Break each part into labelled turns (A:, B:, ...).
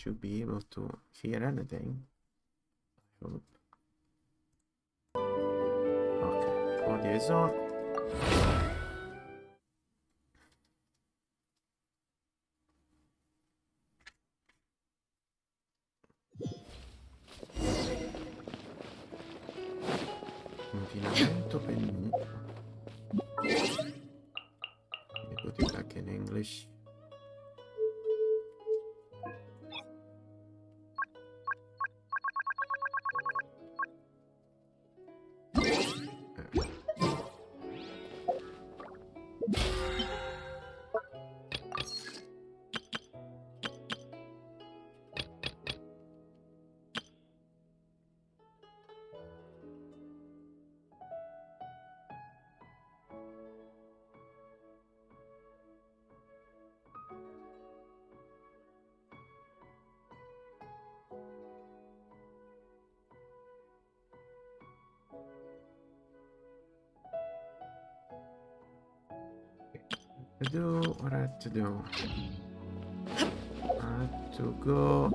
A: should be able to hear anything. I hope. Okay, audio is on. Inquinamento menu. Let me put it back in English. Do what I have to do. I have to go.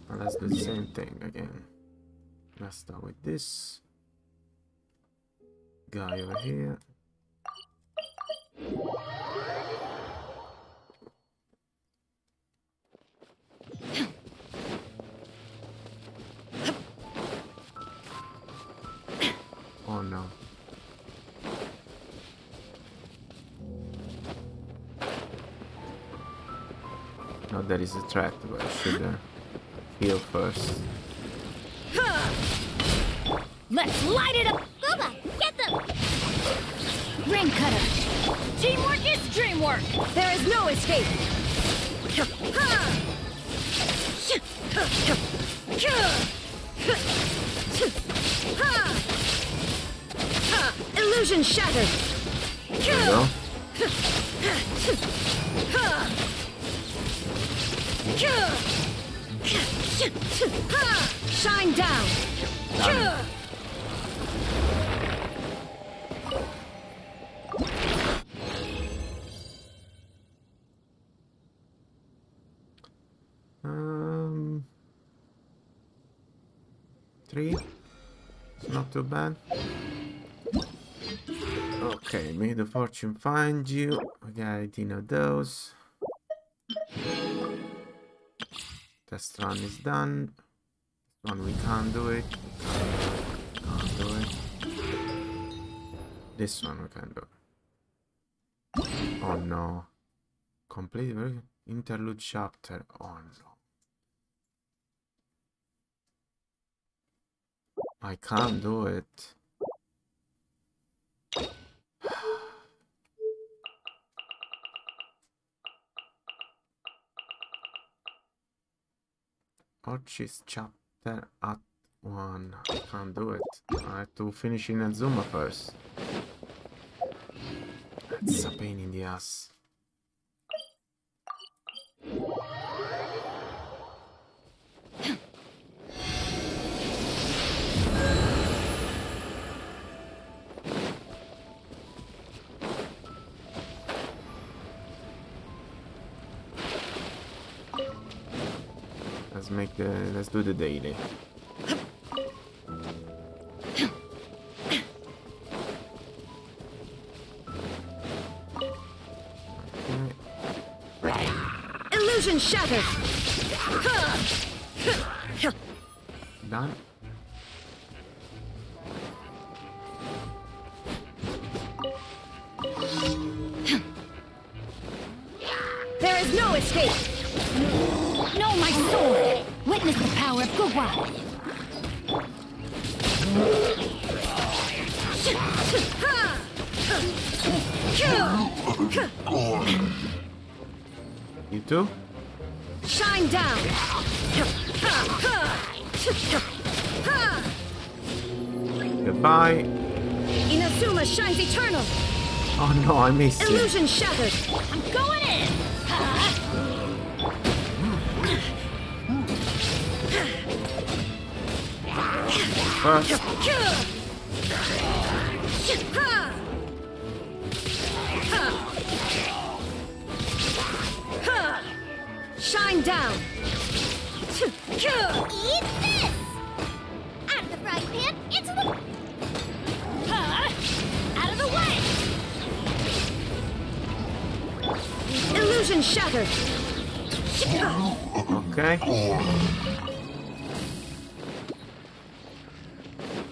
A: Well, let's do the same thing again. Let's start with this guy over here. Oh no. Not that is a threat, but I should heal first.
B: Let's light it up! Booba, get them! Ring cutter! Teamwork is dreamwork! There is no escape! Illusion shattered!
A: There we go.
B: Shine down!
A: Done. Three. It's not too bad. Okay, may the fortune find you. I got 18 of those. Test run is done. This one we can't do it. Can't do it. This one we can do. Oh no. Complete interlude chapter. Oh no. I can't do it. Archie's chapter at 1. I can't do it. I have to finish in Azuma first. That's a pain in the ass. Let's do the daily.
B: Okay. Illusion shattered.
A: Done.
B: There is no escape. No, my sword. Witness the power of Gugwa.
A: You too?
B: Shine down.
A: Goodbye.
B: Inazuma shines eternal.
A: Oh no, I missed it.
B: Illusion shattered. I'm going in.
A: First.
B: Shine down! Eat this! Out of the frying pan, into the... Out of the way! Illusion shattered!
A: Okay.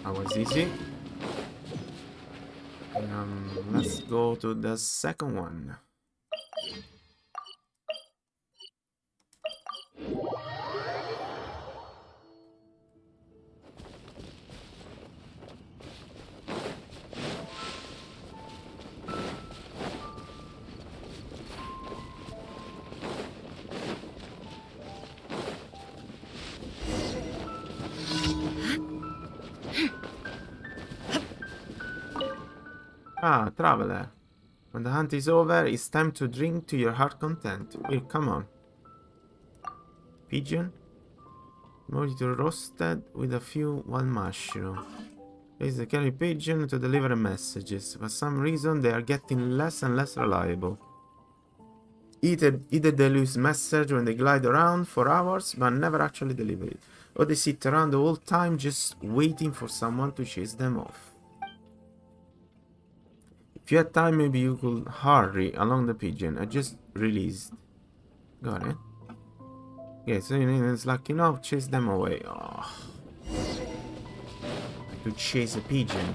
A: That was easy. Let's go to the second one. Ah, traveler. When the hunt is over, it's time to drink to your heart content. Here, come on. Pigeon. Mojito roasted with a few wild mushroom. Use the carry pigeon to deliver messages. For some reason, they are getting less and less reliable. Either they lose message when they glide around for hours, but never actually deliver it. Or they sit around the whole time just waiting for someone to chase them off. If you had time, maybe you could hurry along the pigeon. I just released. Got it. Yeah, so it's lucky enough, chase them away. Oh. To chase a pigeon.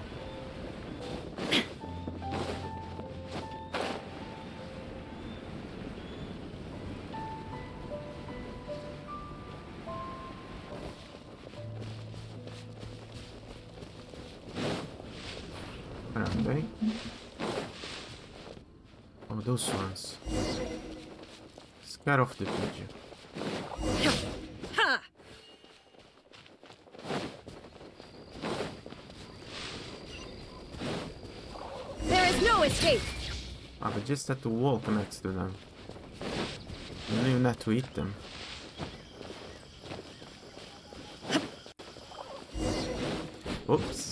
A: Where are they? Oh, those ones. Scare off the pigeon.
B: There is no escape.
A: Ah, but just have to walk next to them. You don't even have to eat them. Oops.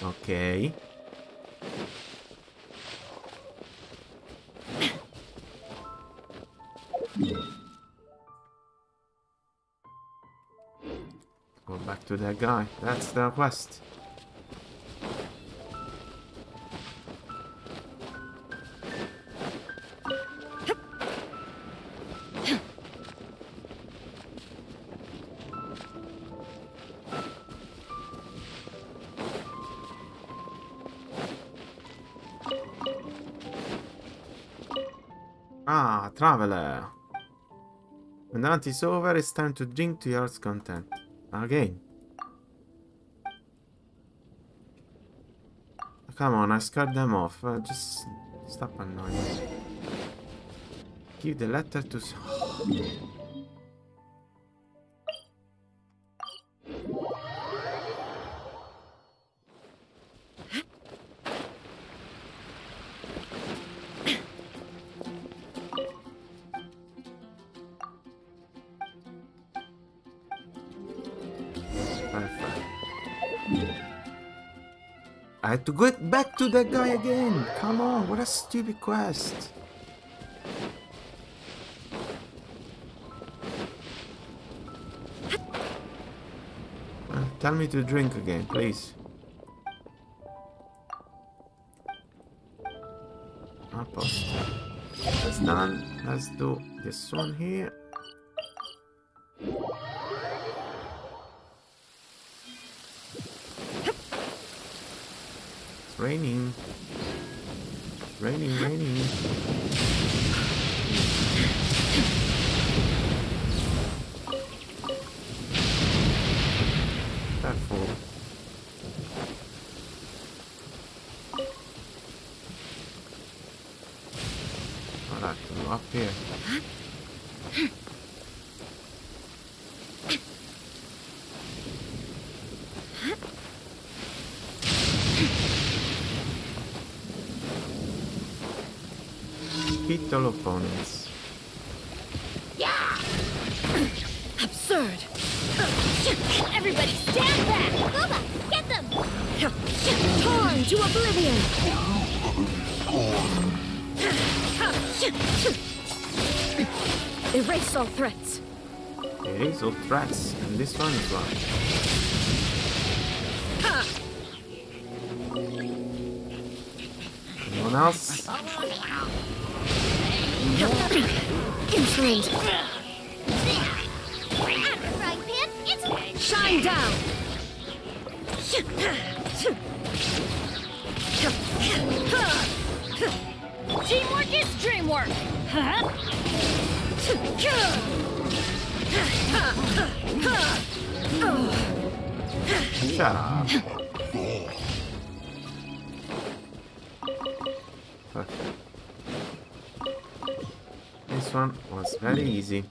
A: Okay. Go back to that guy. That's the quest. Ah, traveler. When the hunt is over, it's time to drink to your heart's content. Again. Come on, I scared them off. Just stop annoying me. Give the letter to... I had to get back to that guy again. Come on, what a stupid quest. Tell me to drink again, please. Post. That's done. Let's do this one here. Raining. Raining, raining. Careful. Alright, go up here. Hit all opponents.
B: Yeah! Absurd! Everybody stand back! Booba, get them! Torn to oblivion! Erase all threats.
A: Erase all threats, and this one is one. Anyone else?
B: Intrigue. Shine down. Teamwork is dreamwork.
A: Shut up. Perfect. This one was very easy.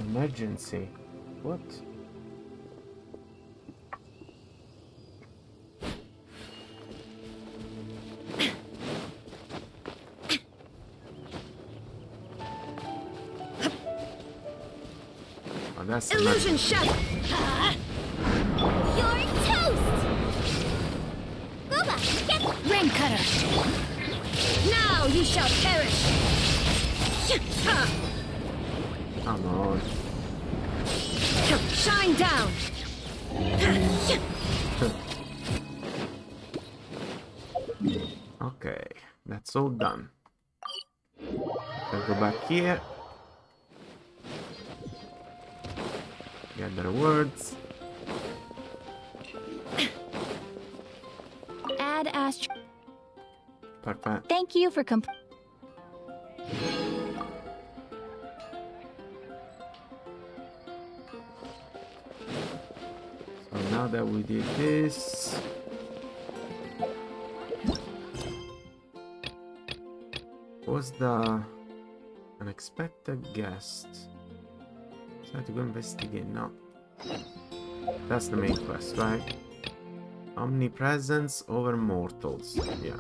A: Emergency. What? Oh, that's
B: illusion shut. You're toast. Booba, get rain cutter. Now you shall perish.
A: Come on.
B: Shine down.
A: Okay, that's all done. I'll go back here. Gather words.
B: Add astro.
A: Perfect.
B: Thank you for
A: So now that we did this, what's the unexpected guest? So I have to go investigate. No, that's the main quest, right? Omnipresence over mortals. Yeah.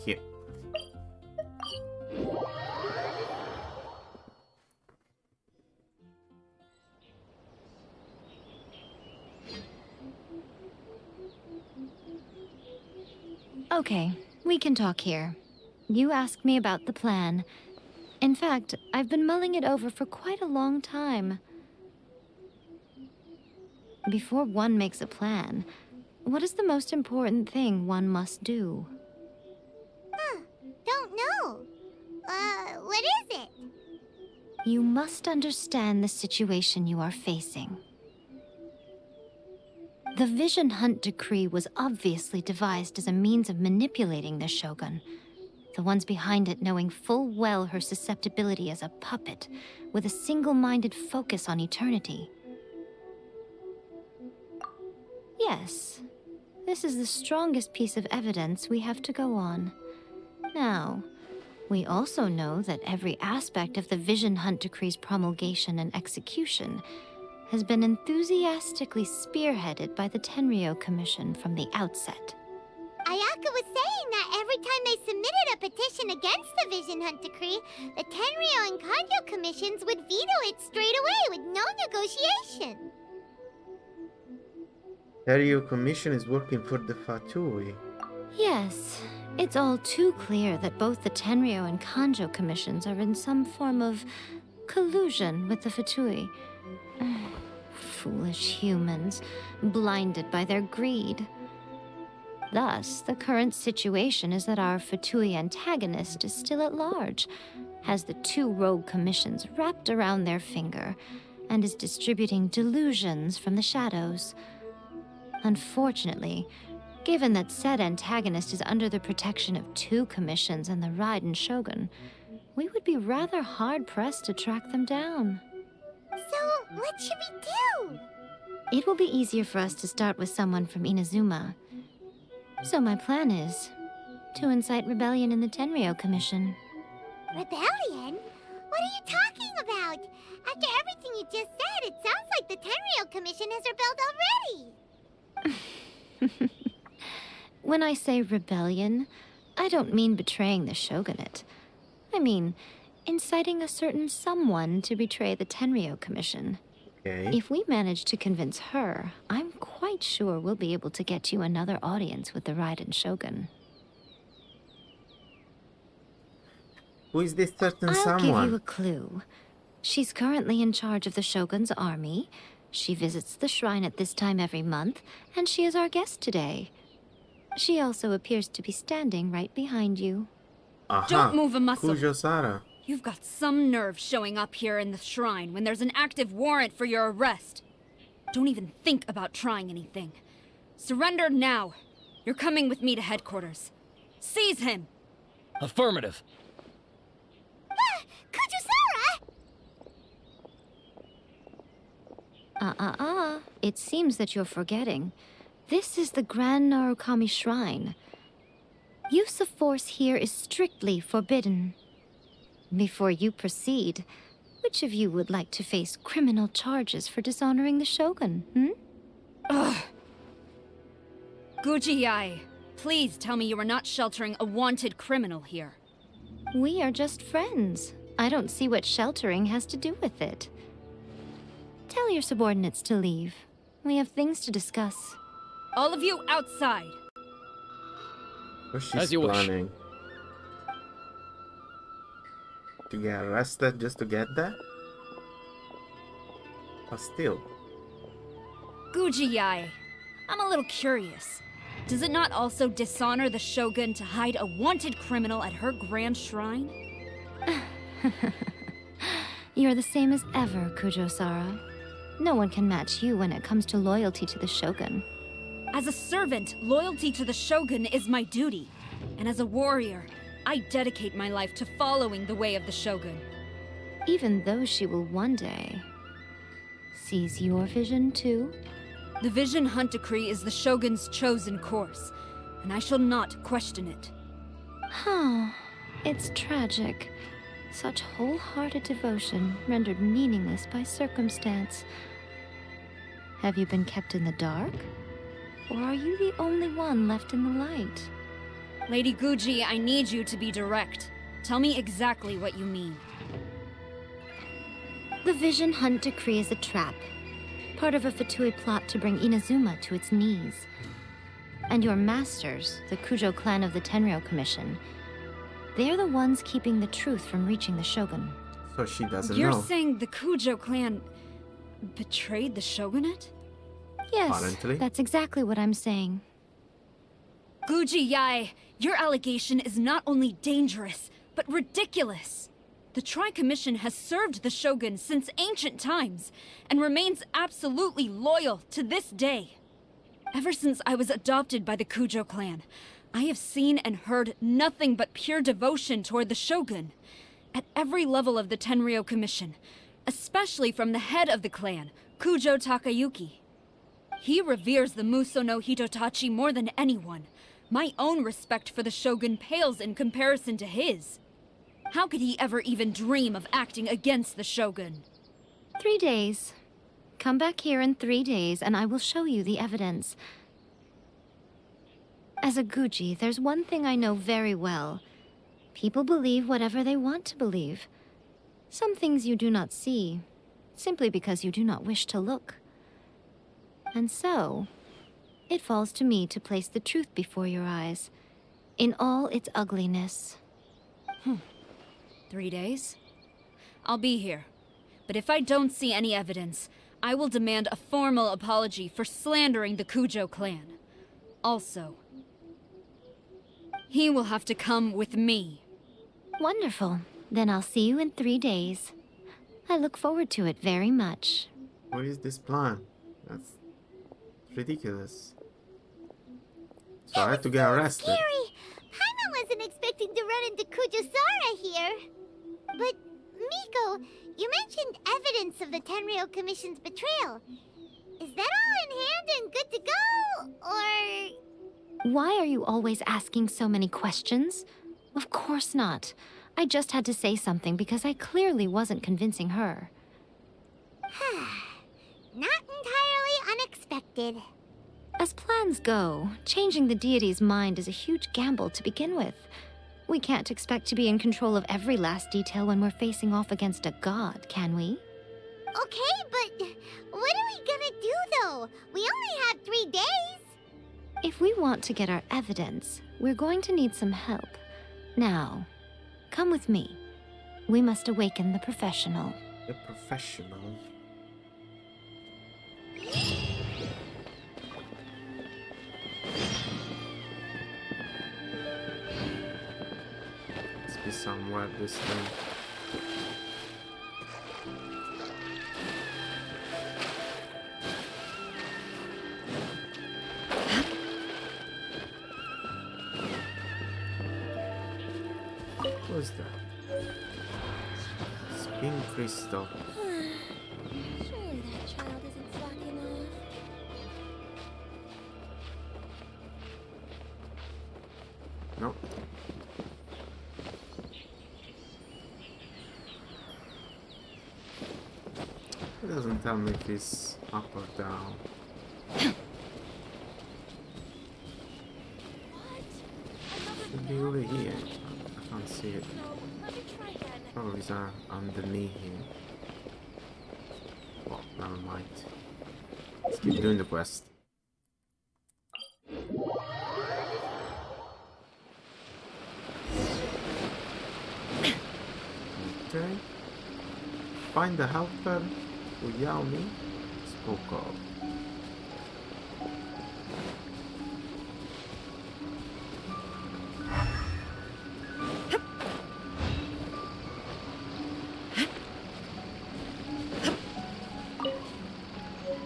A: Here.
B: Okay, we can talk here. You asked me about the plan. In fact, I've been mulling it over for quite a long time. Before one makes a plan, what is the most important thing one must do?
C: Don't know. What is it?
B: You must understand the situation you are facing. The Vision Hunt Decree was obviously devised as a means of manipulating the Shogun, the ones behind it knowing full well her susceptibility as a puppet, with a single-minded focus on eternity. Yes, this is the strongest piece of evidence we have to go on. Now, we also know that every aspect of the Vision Hunt Decree's promulgation and execution has been enthusiastically spearheaded by the Tenryou Commission from the outset.
C: Ayaka was saying that every time they submitted a petition against the Vision Hunt Decree, the Tenryou and Kanjo commissions would veto it straight away with no negotiation.
A: Tenryou Commission is working for the Fatui.
B: Yes, it's all too clear that both the Tenryou and Kanjo commissions are in some form of collusion with the Fatui. Foolish humans, blinded by their greed. Thus, the current situation is that our Fatui antagonist is still at large, has the 2 rogue commissions wrapped around their finger and is distributing delusions from the shadows. Unfortunately, given that said antagonist is under the protection of 2 commissions and the Raiden Shogun, we would be rather hard-pressed to track them down.
C: So, what should we do?
B: It will be easier for us to start with someone from Inazuma. So my plan is to incite rebellion in the Tenryou Commission.
C: Rebellion? What are you talking about? After everything you just said, it sounds like the Tenryou Commission has rebelled already.
B: When I say rebellion, I don't mean betraying the shogunate. I mean inciting a certain someone to betray the Tenryou Commission.
A: Okay.
B: If we manage to convince her, I'm quite sure we'll be able to get you another audience with the Raiden Shogun.
A: Who is this certain
B: I'll
A: someone?
B: give you a clue. She's currently in charge of the Shogun's army. She visits the shrine at this time every month, and she is our guest today. She also appears to be standing right behind you.
A: Aha.
D: Don't move a muscle.
A: Kujo Sara.
D: You've got some nerve showing up here in the shrine when there's an active warrant for your arrest. Don't even think about trying anything. Surrender now. You're coming with me to headquarters. Seize him!
E: Affirmative.
C: Kujusara!
B: It seems that you're forgetting. This is the Grand Narukami Shrine. Use of force here is strictly forbidden. Before you proceed, which of you would like to face criminal charges for dishonoring the Shogun,
D: Ugh. Guji-ai, please tell me you are not sheltering a wanted criminal here.
B: We are just friends. I don't see what sheltering has to do with it. Tell your subordinates to leave. We have things to discuss.
D: All of you outside.
A: What's she
E: As you wish.
A: planning? To get arrested just to get there? But still.
D: Guji-ai, I'm a little curious. Does it not also dishonor the Shogun to hide a wanted criminal at her grand shrine?
B: You're the same as ever, Kujo-sara. No one can match you when it comes to loyalty to the Shogun.
D: As a servant, loyalty to the Shogun is my duty. And as a warrior, I dedicate my life to following the way of the Shogun.
B: Even though she will one day seize your vision too?
D: The Vision Hunt Decree is the Shogun's chosen course, and I shall not question it.
B: It's tragic. Such wholehearted devotion rendered meaningless by circumstance. Have you been kept in the dark? Or are you the only one left in the light?
D: Lady Guji, I need you to be direct. Tell me exactly what you mean.
B: The Vision Hunt Decree is a trap. Part of a Fatui plot to bring Inazuma to its knees. And your masters, the Kujo clan of the Tenryou Commission, they're the ones keeping the truth from reaching the Shogun.
A: So she doesn't
D: You're
A: know.
D: saying the Kujo clan betrayed the Shogunate?
B: Yes,
A: Apparently.
B: that's exactly what I'm saying.
D: Guji-ai, your allegation is not only dangerous, but ridiculous. The Tri-Commission has served the Shogun since ancient times, and remains absolutely loyal to this day. Ever since I was adopted by the Kujo clan, I have seen and heard nothing but pure devotion toward the Shogun. At every level of the Tenryou Commission, especially from the head of the clan, Kujo Takayuki. He reveres the Muso no Hitotachi more than anyone. My own respect for the Shogun pales in comparison to his. How could he ever even dream of acting against the Shogun?
B: 3 days. Come back here in 3 days and I will show you the evidence. As a Guji, there's one thing I know very well. People believe whatever they want to believe. Some things you do not see, simply because you do not wish to look. And so, it falls to me to place the truth before your eyes, in all its ugliness.
D: 3 days? I'll be here. But if I don't see any evidence, I will demand a formal apology for slandering the Kujo clan. Also, he will have to come with me.
B: Wonderful. Then I'll see you in 3 days. I look forward to it very much.
A: What is this plan? That's ridiculous. So I had to get arrested.
C: Scary! Paimon wasn't expecting to run into Kujosara here. But, Miko, you mentioned evidence of the Tenryou Commission's betrayal. Is that all in hand and good to go, or...?
B: Why are you always asking so many questions? Of course not. I just had to say something because I clearly wasn't convincing her.
C: Not entirely unexpected.
B: As plans go, changing the deity's mind is a huge gamble to begin with. We can't expect to be in control of every last detail when we're facing off against a god, can we?
C: Okay, but what are we gonna do, though? We only have 3 days.
B: If we want to get our evidence, we're going to need some help. Now, come with me. We must awaken the professional.
A: The professional. Must be somewhere this thing. What is that? Spin crystal.
C: Surely that child isn't slacking off.
A: Nope. It doesn't tell me if it's up or down. Should be over here. I can't see it. Probably it's underneath here. Well, never mind. Let's keep doing the quest. Okay. Find the helper who Yaomi spoke of.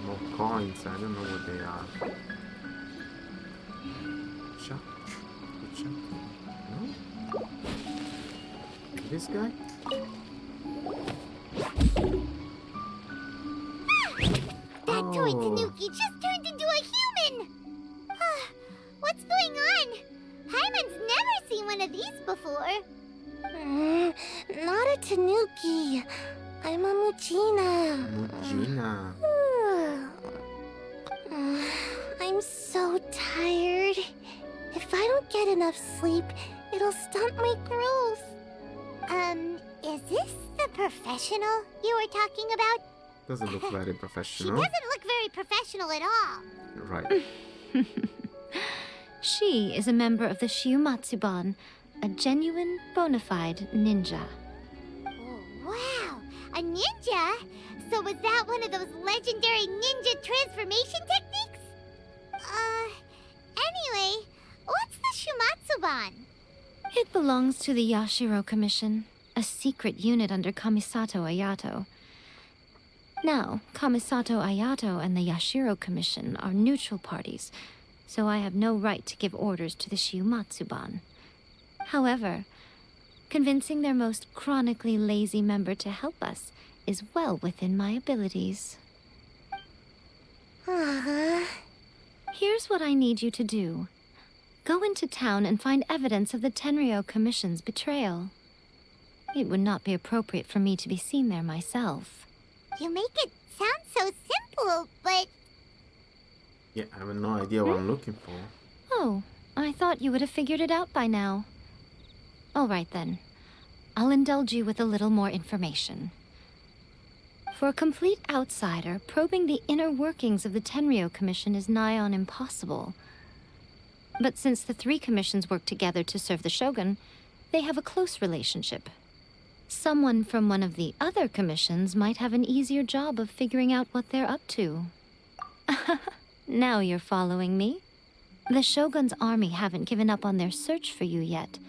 A: More coins, I don't know what they are. Chuck? No? This guy?
C: That toy Tanuki just turned into a human! What's going on? Paimon's never seen one of these before. Not a Tanuki. I'm a Mujina.
A: Mujina.
C: I'm so tired. If I don't get enough sleep, it'll stunt my growth. Is this the professional you were talking about?
A: Doesn't look very
C: She
A: professional.
C: doesn't look very professional at all.
A: Right.
B: She is a member of the Shiumatsuban, a genuine, bona fide ninja.
C: Oh, wow! A ninja? So was that one of those legendary ninja transformation techniques? Anyway, what's the Shumatsuban?
B: It belongs to the Yashiro Commission, a secret unit under Kamisato Ayato. Now, Kamisato Ayato and the Yashiro Commission are neutral parties, so I have no right to give orders to the Shiumatsuban. However, convincing their most chronically lazy member to help us is well within my abilities. Here's what I need you to do. Go into town and find evidence of the Tenryou Commission's betrayal. It would not be appropriate for me to be seen there myself.
C: You make it sound so simple, but...
A: Yeah, I have no idea what I'm looking for.
B: Oh, I thought you would have figured it out by now. All right then. I'll indulge you with a little more information. For a complete outsider, probing the inner workings of the Tenryou Commission is nigh on impossible. But since the 3 commissions work together to serve the Shogun, they have a close relationship. Someone from one of the other commissions might have an easier job of figuring out what they're up to. Now you're following me. The Shogun's army haven't given up on their search for you yet,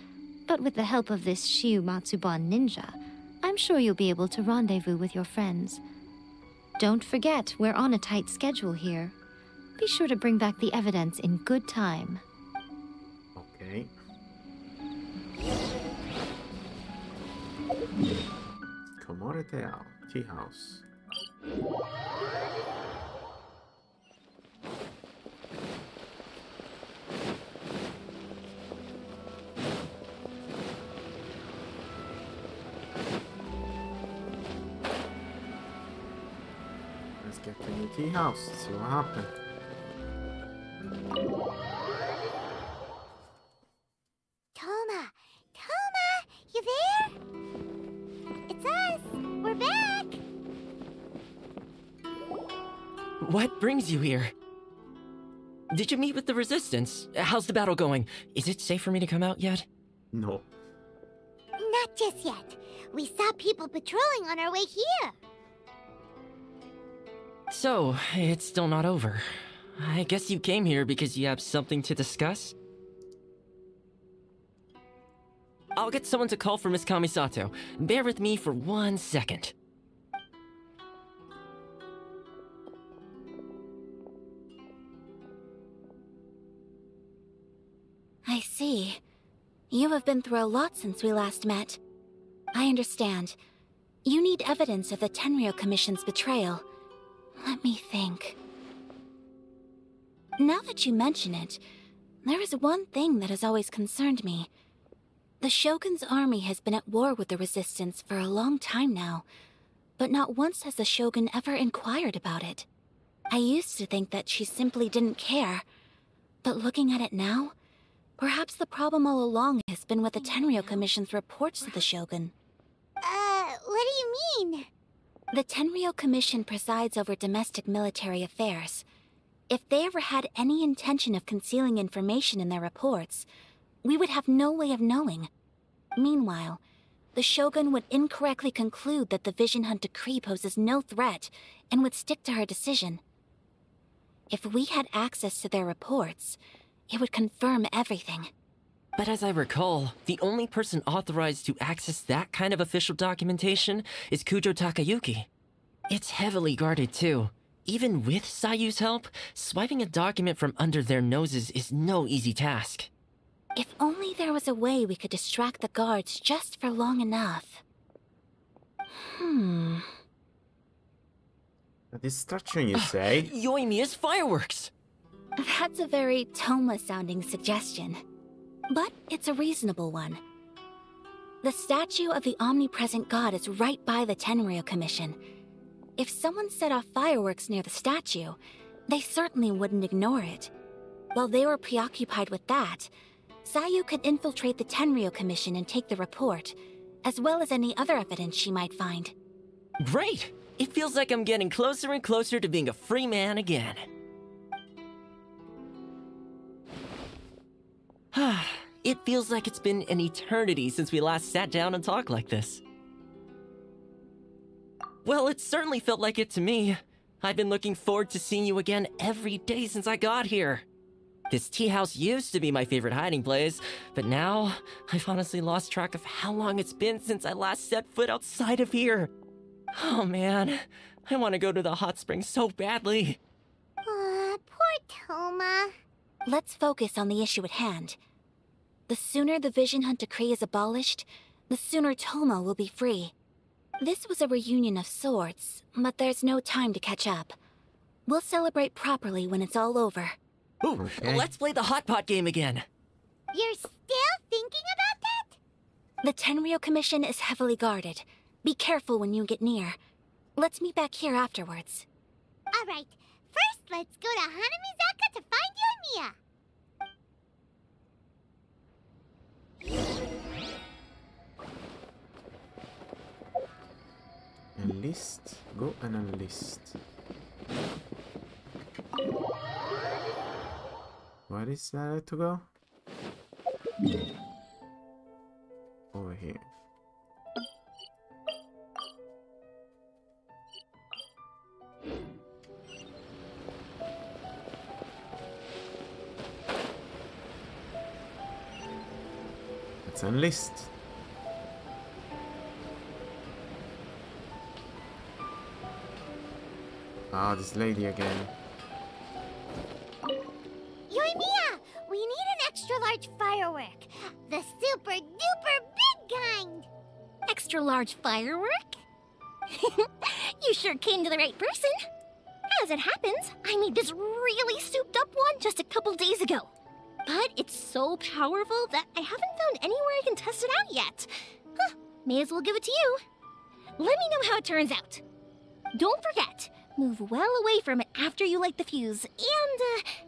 B: But with the help of this Shiu Matsuban ninja, I'm sure you'll be able to rendezvous with your friends. Don't forget, we're on a tight schedule here. Be sure to bring back the evidence in good time.
A: Okay. Komore Tea House. Let's get to the tea house, see what happens.
C: Toma! Toma! You there? It's us! We're back!
E: What brings you here? Did you meet with the Resistance? How's the battle going? Is it safe for me to come out yet?
A: No.
C: Not just yet. We saw people patrolling on our way here.
E: So, it's still not over. I guess you came here because you have something to discuss? I'll get someone to call for Miss Kamisato. Bear with me for 1 second.
F: I see. You have been through a lot since we last met. I understand. You need evidence of the Tenryou Commission's betrayal. Let me think. Now that you mention it, there is one thing that has always concerned me. The Shogun's army has been at war with the Resistance for a long time now, but not once has the Shogun ever inquired about it. I used to think that she simply didn't care, but looking at it now, perhaps the problem all along has been with the Tenryou Commission's reports to the Shogun.
C: What do you mean?
F: The Tenryou Commission presides over domestic military affairs. If they ever had any intention of concealing information in their reports, we would have no way of knowing. Meanwhile, the Shogun would incorrectly conclude that the Vision Hunt decree poses no threat and would stick to her decision. If we had access to their reports, it would confirm everything.
E: But as I recall, the only person authorized to access that kind of official documentation is Kujo Takayuki. It's heavily guarded too. Even with Sayu's help, swiping a document from under their noses is no easy task.
F: If only there was a way we could distract the guards just for long enough.
A: A distraction, you say?
E: Yoimiya's fireworks!
F: That's a very Toma-sounding suggestion. But it's a reasonable one. The statue of the omnipresent god is right by the Tenryou Commission. If someone set off fireworks near the statue, they certainly wouldn't ignore it. While they were preoccupied with that, Sayu could infiltrate the Tenryou Commission and take the report, as well as any other evidence she might find.
E: Great! It feels like I'm getting closer and closer to being a free man again. It feels like it's been an eternity since we last sat down and talked like this. Well, it certainly felt like it to me. I've been looking forward to seeing you again every day since I got here. This tea house used to be my favorite hiding place, but now I've honestly lost track of how long it's been since I last set foot outside of here. Oh man, I want to go to the hot springs so badly.
C: Poor Toma.
F: Let's focus on the issue at hand. The sooner the Vision Hunt decree is abolished, the sooner Toma will be free. This was a reunion of sorts, but there's no time to catch up. We'll celebrate properly when it's all over.
E: Ooh,
A: Okay.
E: Let's play the hot pot game again.
C: You're still thinking about that?
F: The Tenryou Commission is heavily guarded. Be careful when you get near. Let's meet back here afterwards.
C: Alright, first let's go to Hanamizaka to find Yoimiya.
A: Enlist. Go and enlist. Where is that to go? Over here. Let's enlist. Ah, this lady again.
C: Yoimiya, we need an extra large firework. The super duper big kind.
F: Extra large firework? You sure came to the right person. As it happens, I made this really souped up one just a couple days ago. But it's so powerful that I haven't found anywhere I can test it out yet. Huh, may as well give it to you. Let me know how it turns out. Don't forget, move well away from it after you light the fuse, and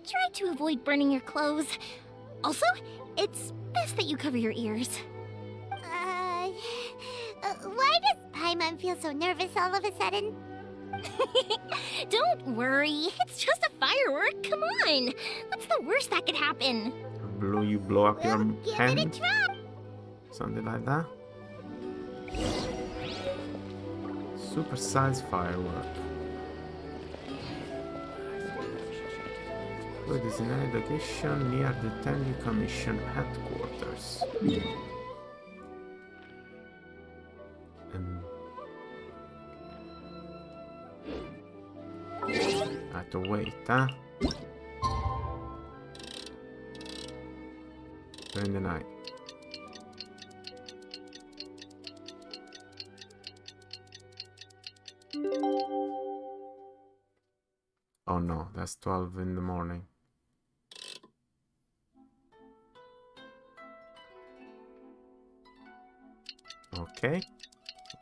F: try to avoid burning your clothes. Also, it's best that you cover your ears.
C: Why does Paimon feel so nervous all of a sudden?
F: Don't worry, it's just a firework. Come on, what's the worst that could happen?
A: You blow up your
C: Give
A: hand?
C: it a try.
A: Something like that. Super size firework. So it is in a location near the Tenryu Commission headquarters. I have to wait, huh? During the night. Oh no, that's 12 in the morning. Okay,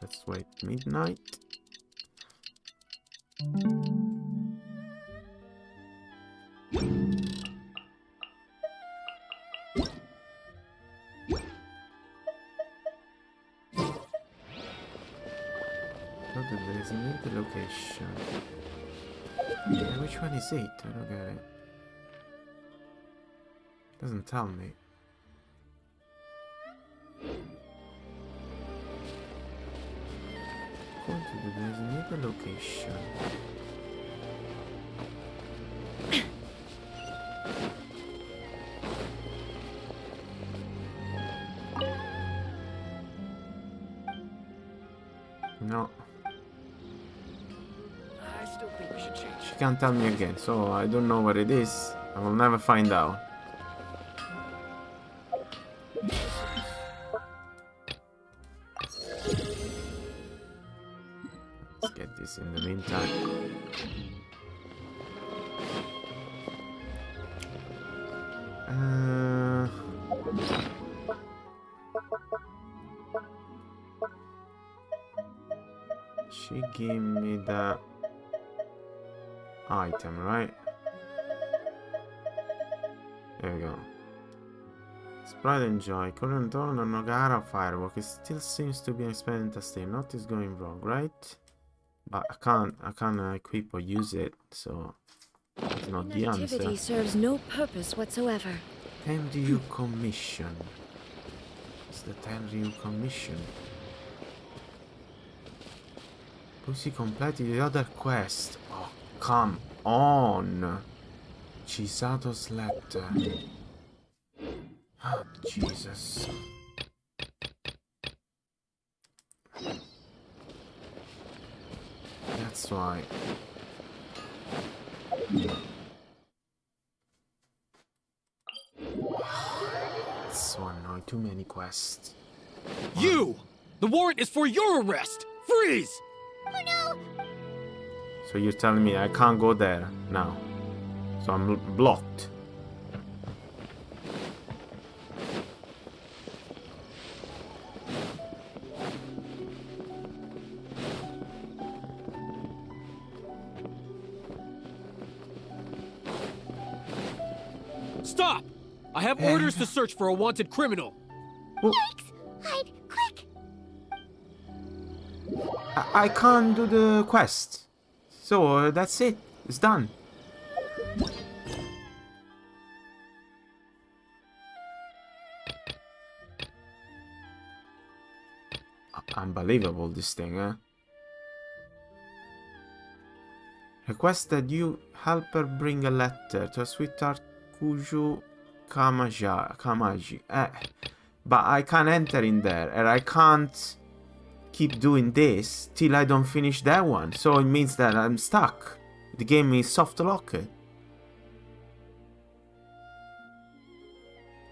A: let's wait midnight. There is another location. Yeah, which one is it? I don't get it. Doesn't tell me. There's another location. No.
G: I still think we should change.
A: She can't tell me again, so I don't know what it is. I will never find out. Let's get this in the meantime. She gave me the item, right? There we go. Sprite and Joy. Couldn't turn on Nogara firework. It still seems to be an experimental state. Nothing is going wrong, right? But I can't equip or use it, so it's not the answer.
H: Activity serves no purpose whatsoever.
A: Tenryu Commission. It's the Tenryu Commission. Pussy completed the other quest. Oh, come on. Chisato's letter. Oh, Jesus. That's why. It's so annoying. Too many quests.
G: You! The warrant is for your arrest! Freeze!
C: Oh no!
A: So you're telling me I can't go there now. So I'm blocked.
G: Stop! I have orders to search for a wanted criminal.
A: Well,
C: Yikes! Hide! Quick!
A: I can't do the quest. So that's it. It's done. Unbelievable, this thing, huh? Request that you help her bring a letter to a sweetheart Kuju Kamaji. But I can't enter in there, and I can't keep doing this till I don't finish that one. So it means that I'm stuck. The game is soft locked.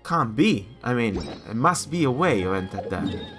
A: Can't be. I mean, there must be a way of entering that.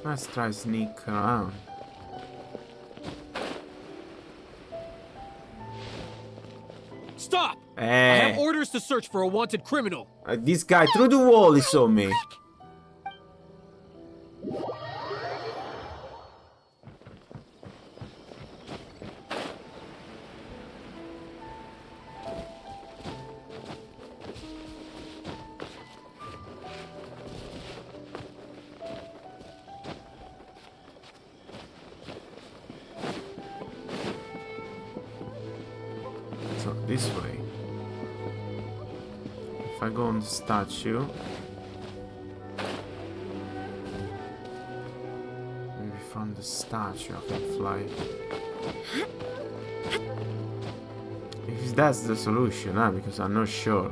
A: Let's try sneak around.
G: Stop! I have orders to search for a wanted criminal.
A: This guy through the wall he saw me. So this way. If I go on the statue, maybe from the statue I can fly. If that's the solution, because I'm not sure.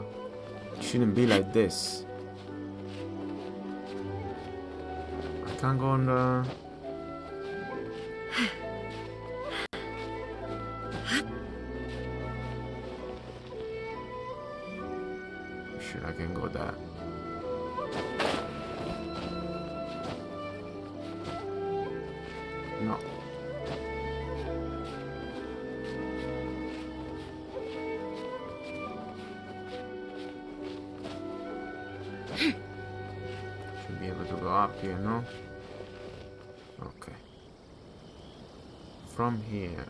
A: It shouldn't be like this. I can't go on the... Sure, I can go there. No. Should be able to go up here, no? Okay. From here.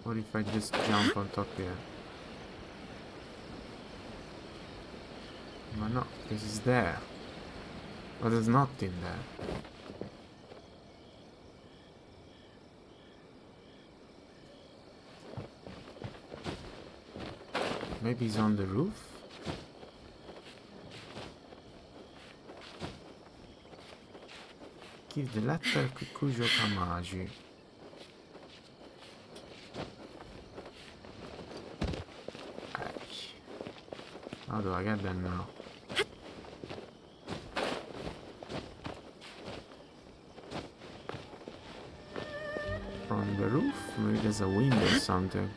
A: What if I just jump on top here? But no, because it's there. But there's nothing there. Maybe he's on the roof? Give the letter to Kujo Kamaji. How do I get there now? From the roof? Maybe there's a window or something.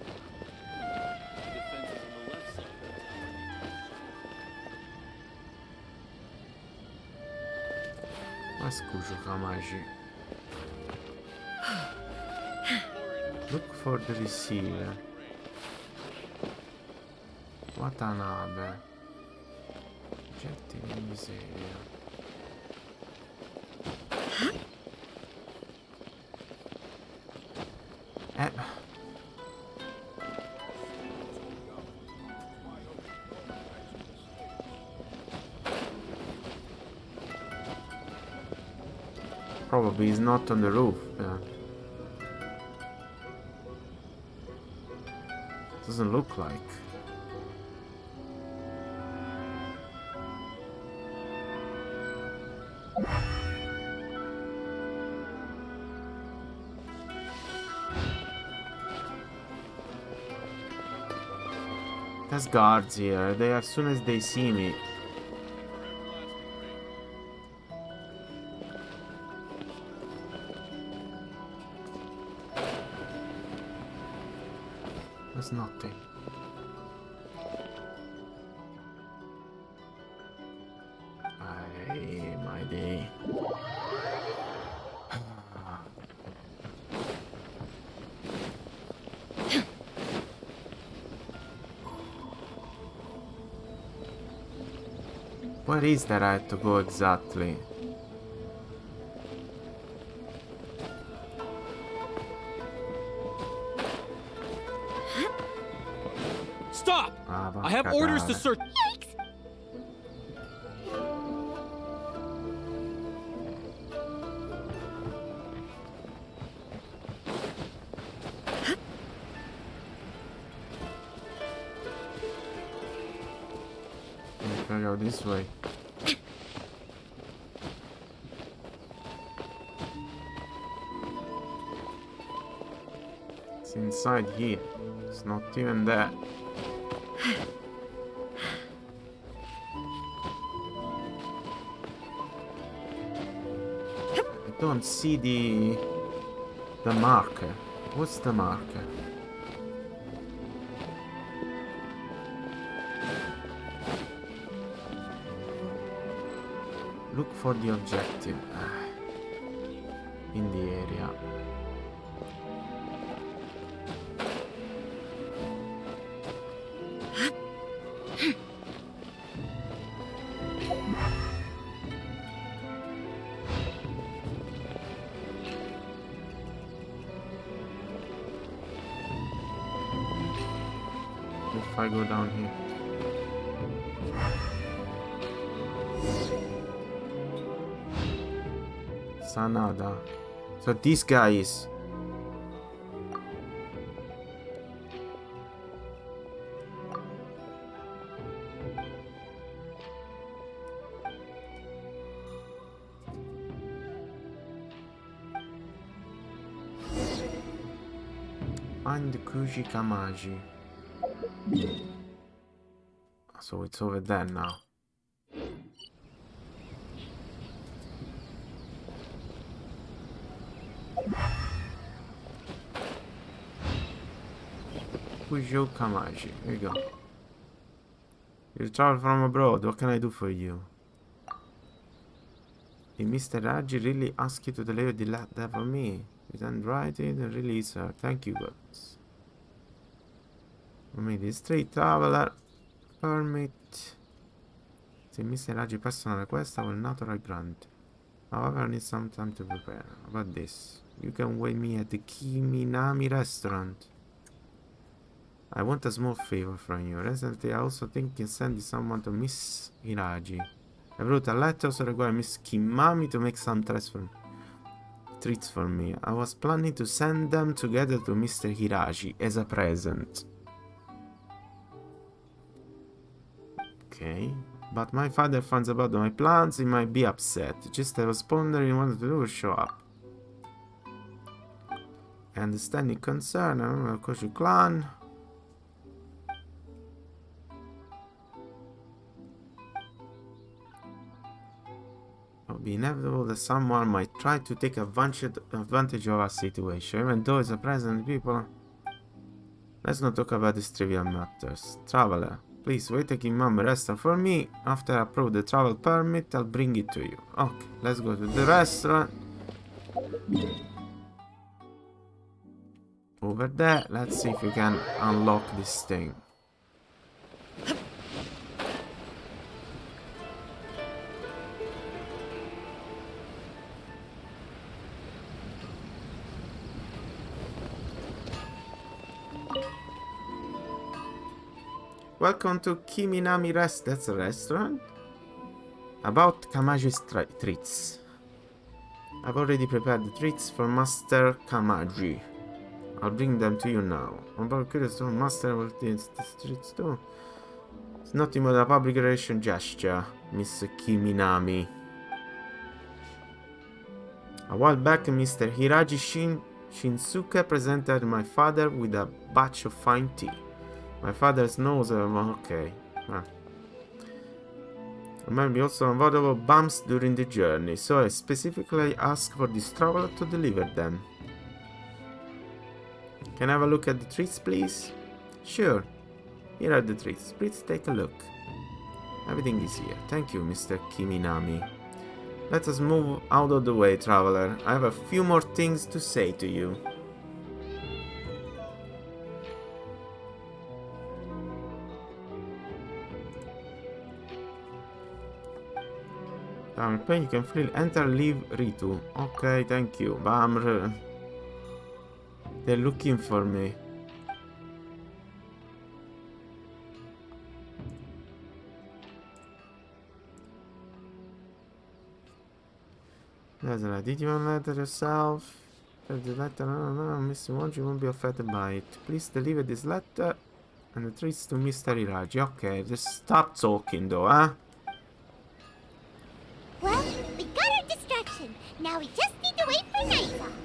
A: Where's Kujo Kamaji? Look for the receiver. Watanabe. Getti di miseria. Probably he's not on the roof. Doesn't look like. There's guards here. They, as soon as they see me. There's nothing. Aye, my day. Where is that I had to go exactly?
G: Stop! I have orders to search.
C: Yikes!
A: I go this way. It's inside here. It's not even there. I don't see the marker. What's the marker? Look for the objective in the area. If I go down here. Sanada. So this guy is... Find Kuji Kamaji. So it's over there now. Kujo Kamaji. Here you go. You travel from abroad. What can I do for you? Did Mr. Raji really ask you to deliver the letter for me? You done write it and release her. Thank you, gods. For me, the street traveler permit. Se Mr. Raji personal request, I will natural grant. However, I need some time to prepare. How about this? You can wait me at the Kiminami restaurant. I want a small favor from you. Recently, I also think of sending someone to Miss Hiraji. I wrote a letter also requiring Miss Kimami to make some treats for me. I was planning to send them together to Mr. Hiraji as a present. Okay. But my father finds about my plans, he might be upset. Just I was pondering what to do, show up. I understand your concern, I'm a Koshu clan. It will be inevitable that someone might try to take advantage of our situation, even though it's a present people. Let's not talk about these trivial matters. Traveler, please wait a Kimami restaurant for me. After I approve the travel permit, I'll bring it to you. Okay, let's go to the restaurant. Over there, let's see if we can unlock this thing. Welcome to Kiminami Rest. That's a restaurant. About Kamaji's treats. I've already prepared the treats for Master Kamaji. I'll bring them to you now. I'm very curious to Master will these treats too. It's nothing but a public relation gesture, Miss Kiminami. A while back, Mr. Hiraji Shinsuke presented my father with a batch of fine tea. My father's nose, okay. Remember, me also avoidable bumps during the journey, so I specifically asked for this traveler to deliver them. Can I have a look at the treats, please? Sure. Here are the treats. Please take a look. Everything is here. Thank you, Mr. Kiminami. Let us move out of the way, traveler. I have a few more things to say to you. You can freely enter, leave Ritu. Okay, thank you. Bamr. They're looking for me. Did you want to letter yourself? The letter, no, Mr. Wonji won't be affected by it. Please deliver this letter and the treats to Mr. Hiraji. Okay, just stop talking though, huh?
C: Now we just need to wait for nightfall.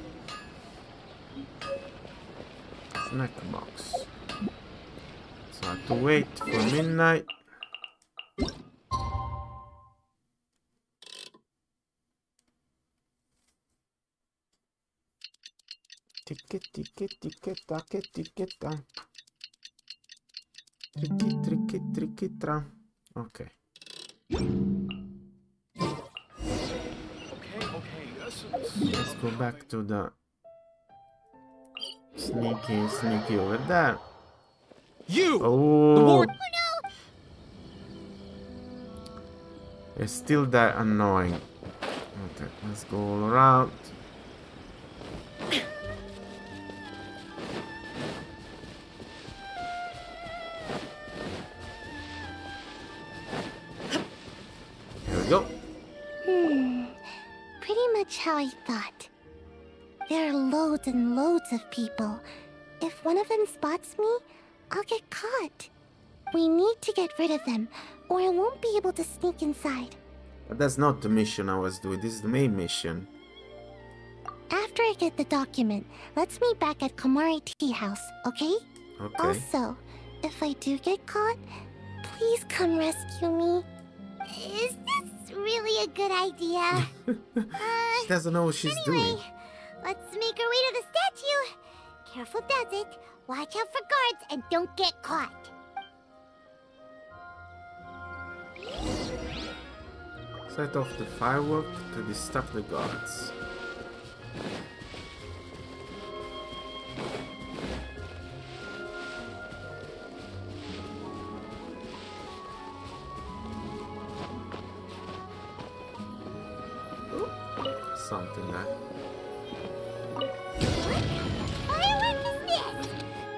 A: Snack box. So I have to wait for midnight. Ticket, ticket, ticket, ticket, ticket. Tricky, tricky, tricky, tra. Okay. Let's go back to the sneaky over there.
G: You!
A: Oh,
G: The ward!
A: It's still that annoying. Okay, let's go all around. Here we go.
C: Pretty much how I thought. There are loads and loads of people. If one of them spots me, I'll get caught. We need to get rid of them, or I won't be able to sneak inside.
A: But that's not the mission I was doing. This is the main mission.
C: After I get the document, let's meet back at Komari Tea House, okay?
A: Okay.
C: Also, if I do get caught, please come rescue me. Is this really a good idea?
A: She doesn't know what she's doing.
C: Let's make our way to the statue. Careful does it. Watch out for guards and don't get caught.
A: Set off the firework to disturb the guards. Something there.
C: Firework is this?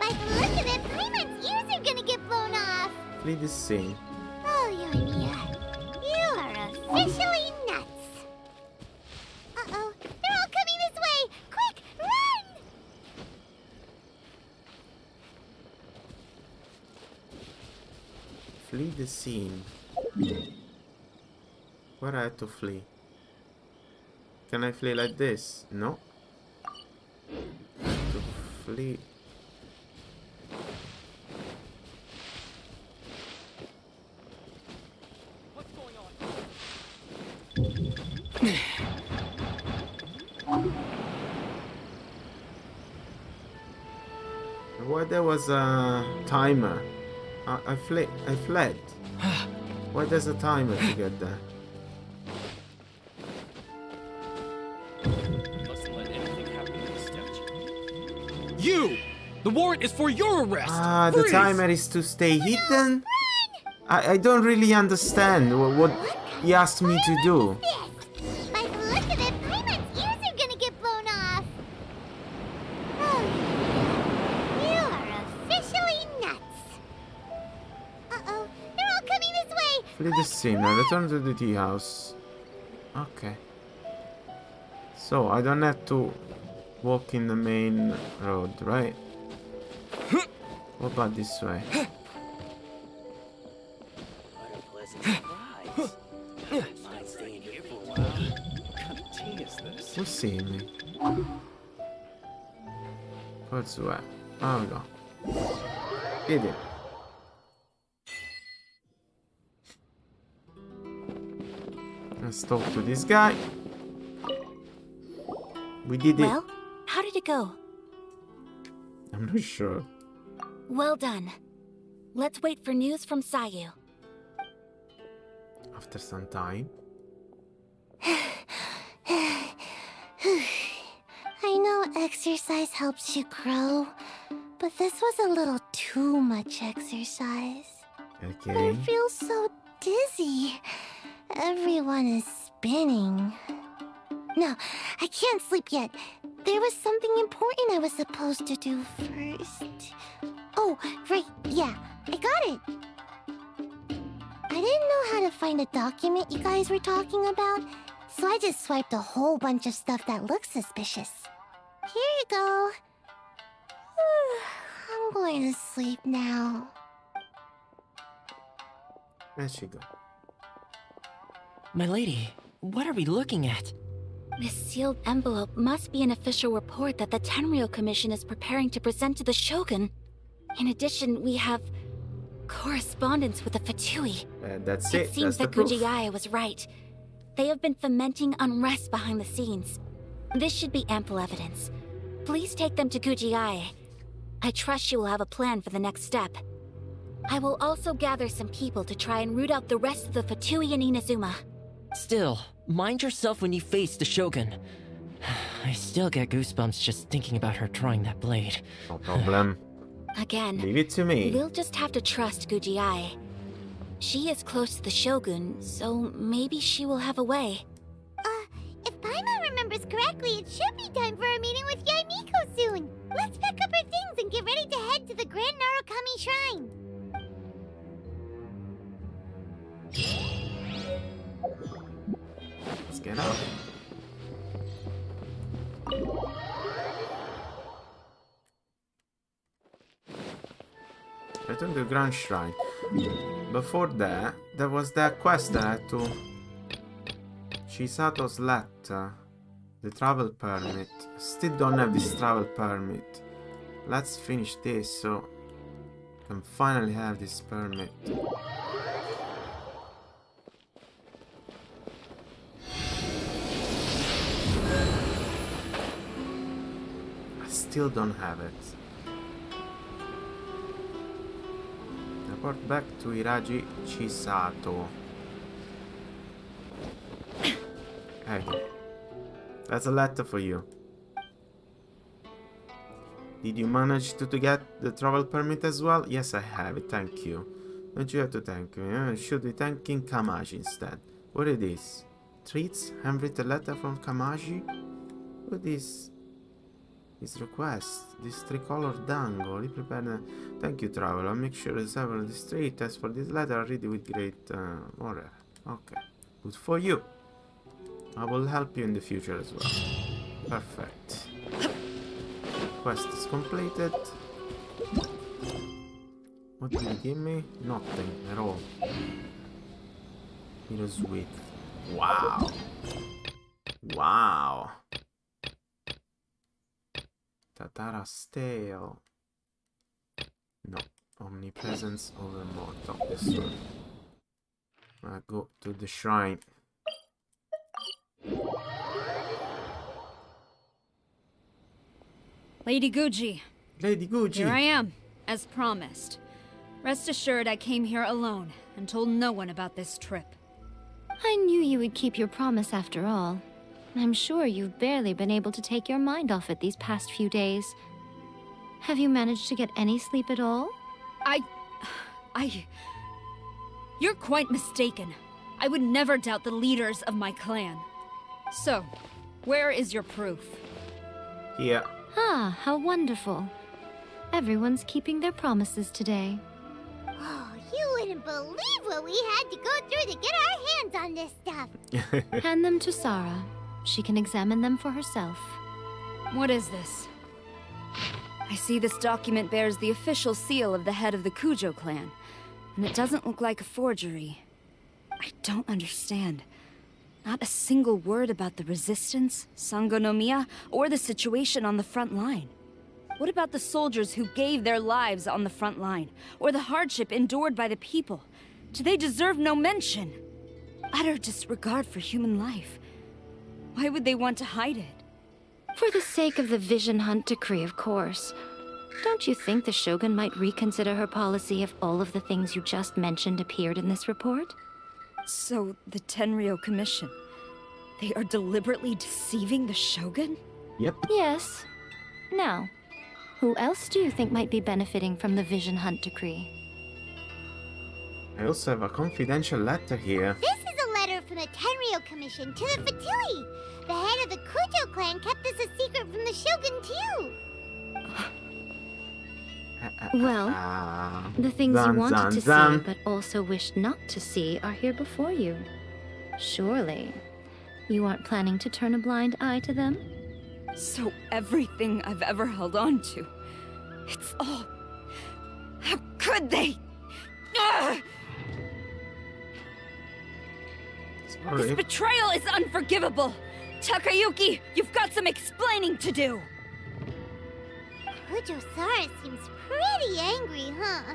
C: By the look of it, Playman's ears are gonna get blown off.
A: Flee the scene.
C: Oh, Yoimiya. You are officially nuts. Uh-oh. They're all coming this way. Quick, run!
A: Flee the scene. Where I have to flee? Can I flee like this? No. I have to flee.
G: What's going on?
A: Why there was a timer? I fled. Why there's a timer to get there?
G: Mustn't let anything happen to the statue. You! The warrant is for your arrest!
A: Ah, the
G: Freeze!
A: timer is to stay hidden? I don't really understand what he asked me to do.
C: This. By the look of it, Playman's ears are gonna get blown off. Oh, you are officially nuts. Uh-oh. They're all coming this way.
A: Flee the scene. Now return to the tea house. Okay. So I don't have to walk in the main road, right? What about this way?
I: What a pleasant surprise. Mind staying here for a while?
G: What kind of tea is this?
A: Who's seeing me? What's where? Oh, we go. Idiot. Let's talk to this guy. We did it.
F: Well, how did it go?
A: I'm not sure.
F: Well done. Let's wait for news from Sayu.
A: After some time.
C: I know exercise helps you grow, but this was a little too much exercise. I
A: Okay.
C: feel so dizzy. Everyone is spinning. No, I can't sleep yet. There was something important I was supposed to do first. Oh, right, yeah, I got it. I didn't know how to find a document you guys were talking about, so I just swiped a whole bunch of stuff that looks suspicious. Here you go. I'm going to sleep now.
A: There she go.
E: My lady, what are we looking at?
F: This sealed envelope must be an official report that the Tenryou Commission is preparing to present to the Shogun. In addition, we have correspondence with the Fatui.
A: That's
F: It seems
A: that's
F: that
A: the proof.
F: Kujiai was right. They have been fomenting unrest behind the scenes. This should be ample evidence. Please take them to Kujiai. I trust you will have a plan for the next step. I will also gather some people to try and root out the rest of the Fatui in Inazuma.
E: Still, mind yourself when you face the Shogun. I still get goosebumps just thinking about her drawing that blade.
A: No problem.
F: Again,
A: Leave it to me.
F: we'll just have to trust Kujiai. She is close to the Shogun, so maybe she will have a way.
C: If Paimon remembers correctly, it should be time for a meeting with Yaimiko soon. Let's pack up our things and get ready to head to the Grand Narukami Shrine.
A: Let's get up. Return to the Grand Shrine. Before that, there was that quest that I had to... Chisato's letter. The travel permit. Still don't have this travel permit. Let's finish this so I can finally have this permit. I still don't have it. Report back to Iraji Chisato. Hey, that's a letter for you. Did you manage to get the travel permit as well? Yes, I have it, thank you. Don't you have to thank me? Should be thanking Kamaji instead. What it is? Treats? Handwritten letter from Kamaji? What is his request? This tricolor dango. He prepared a... Thank you, traveler. I'll make sure it's ever the street. As for this letter, I'll read it with great honor. Okay. Good for you. I will help you in the future as well. Perfect. Quest is completed. What did he give me? Nothing at all. Hero's Wit. Wow. Wow. Tatara's Tale. No. Omnipresence over mortal. This one. I go to the shrine.
D: Lady Guji.
A: Lady Guji.
D: Here I am, as promised. Rest assured I came here alone and told no one about this trip.
B: I knew you would keep your promise after all. I'm sure you've barely been able to take your mind off it these past few days. Have you managed to get any sleep at all?
D: You're quite mistaken. I would never doubt the leaders of my clan. So, where is your proof?
A: Here.
B: Ah, how wonderful. Everyone's keeping their promises today.
C: Oh, you wouldn't believe what we had to go through to get our hands on this stuff.
B: Hand them to Sarah. She can examine them for herself.
D: What is this? I see this document bears the official seal of the head of the Kujo clan, and it doesn't look like a forgery. I don't understand. Not a single word about the resistance, Sangonomiya, or the situation on the front line. What about the soldiers who gave their lives on the front line, or the hardship endured by the people? Do they deserve no mention? Utter disregard for human life. Why would they want to hide it?
B: For the sake of the Vision Hunt decree, of course. Don't you think the Shogun might reconsider her policy if all of the things you just mentioned appeared in this report?
D: So, the Tenryou Commission, they are deliberately deceiving the Shogun?
A: Yep.
B: Yes. Now, who else do you think might be benefiting from the Vision Hunt decree?
A: I also have a confidential letter here.
C: This is a letter from the Tenryou Commission to the Fatui. The head of the Kujo clan kept this a secret from the Shogun, too.
B: Well, the things you wanted to see but also wished not to see are here before you. Surely, you aren't planning to turn a blind eye to them?
D: So everything I've ever held on to, it's all... How could they? Ugh! This betrayal is unforgivable! Takayuki, you've got some explaining to do!
C: Kujo-Sara seems pretty angry, huh?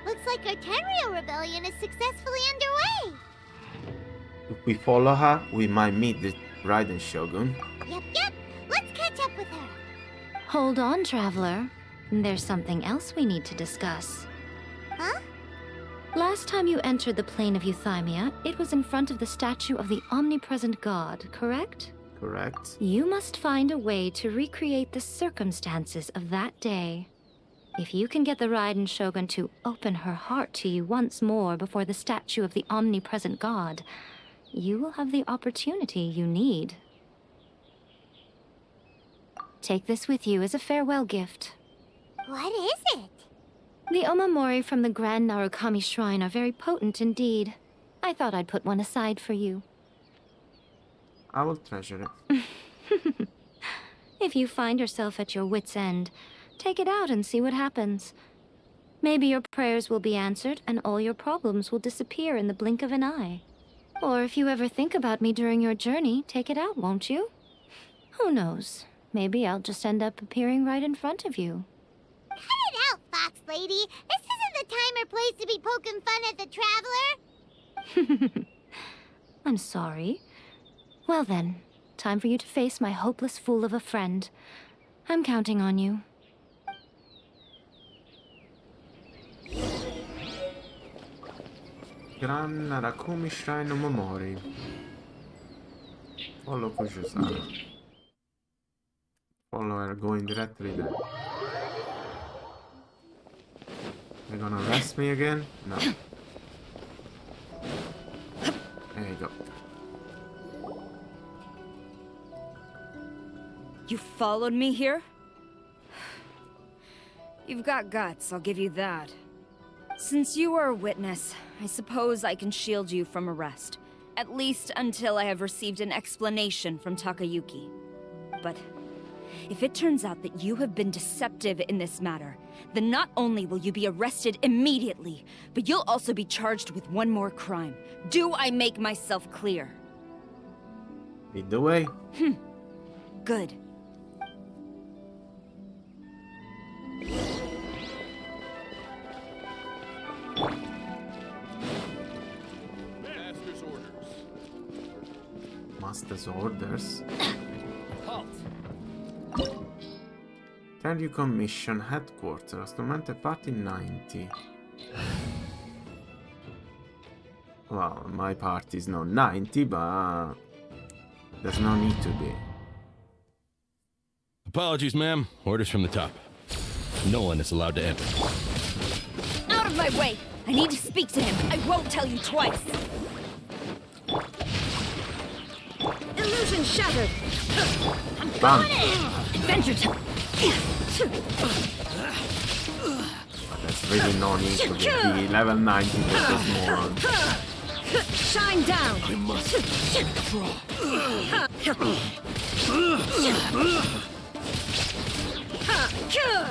C: Looks like our Tenryou rebellion is successfully underway.
A: If we follow her, we might meet the Raiden Shogun.
C: Yep. Let's catch up with her.
B: Hold on, Traveler. There's something else we need to discuss.
C: Huh?
B: Last time you entered the plane of Euthymia, it was in front of the statue of the omnipresent god, correct?
A: Correct.
B: You must find a way to recreate the circumstances of that day. If you can get the Raiden Shogun to open her heart to you once more before the statue of the omnipresent god, you will have the opportunity you need. Take this with you as a farewell gift.
C: What is it?
B: The omamori from the Grand Narukami Shrine are very potent indeed. I thought I'd put one aside for you.
A: I will treasure it.
B: If you find yourself at your wit's end, take it out and see what happens. Maybe your prayers will be answered and all your problems will disappear in the blink of an eye. Or if you ever think about me during your journey, take it out, won't you? Who knows? Maybe I'll just end up appearing right in front of you.
C: Cut it out, Fox Lady. This isn't the time or place to be poking fun at the Traveler.
B: I'm sorry. Well then, time for you to face my hopeless fool of a friend. I'm counting on you.
A: Gran Narakumi Shrine no Momori. Follow Kujo-Sara. Follow her going directly there. They're gonna arrest me again? No. There you go.
D: You followed me here? You've got guts, I'll give you that. Since you are a witness, I suppose I can shield you from arrest. At least until I have received an explanation from Takayuki. But if it turns out that you have been deceptive in this matter, then not only will you be arrested immediately, but you'll also be charged with one more crime. Do I make myself clear?
A: Lead the way.
D: Good.
G: Master's orders.
A: Master's orders.
G: Halt.
A: Tenryou Commission Headquarters. Attualmente party 90. Well, my party is not 90, but there's no need to be.
J: Apologies, ma'am. Orders from the top. No one is allowed to enter.
D: Out of my way! I need to speak to him. I won't tell you twice.
H: Illusion shattered!
D: I'm
A: Bam.
D: going in! Adventure time!
A: There's really no need to be level 90 with this moron.
H: Shine down!
G: I must withdraw.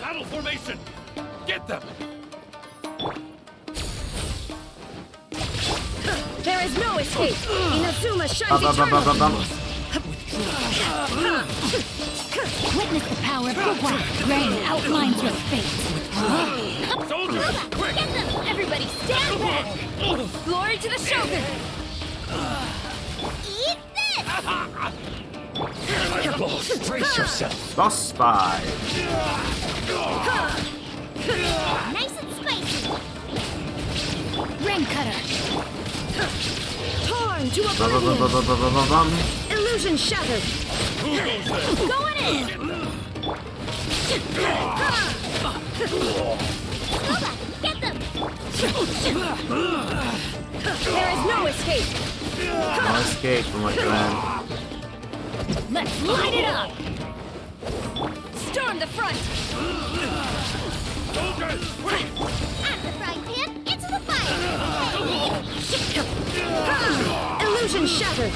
G: Battle formation! Get them!
H: There is no escape! Inazuma shines eternally!
F: Witness the power of the wax. Rain outlines your fate.
G: Soldiers, quick!
D: Get them! Everybody stand back! Glory to the Shogun!
C: Eat this!
G: Boss, brace yourself.
A: Boss spy.
C: Nice and spicy.
F: Ring cutter.
H: Torn to oblivion!
A: Bum.
H: Illusion shattered!
D: Going in!
C: Loba, get them!
H: There is no escape!
A: No escape from my friend.
D: Let's light it up! Storm the front!
G: Soldiers, quick!
C: Out of the frying pan, into the fire!
H: Illusion shattered!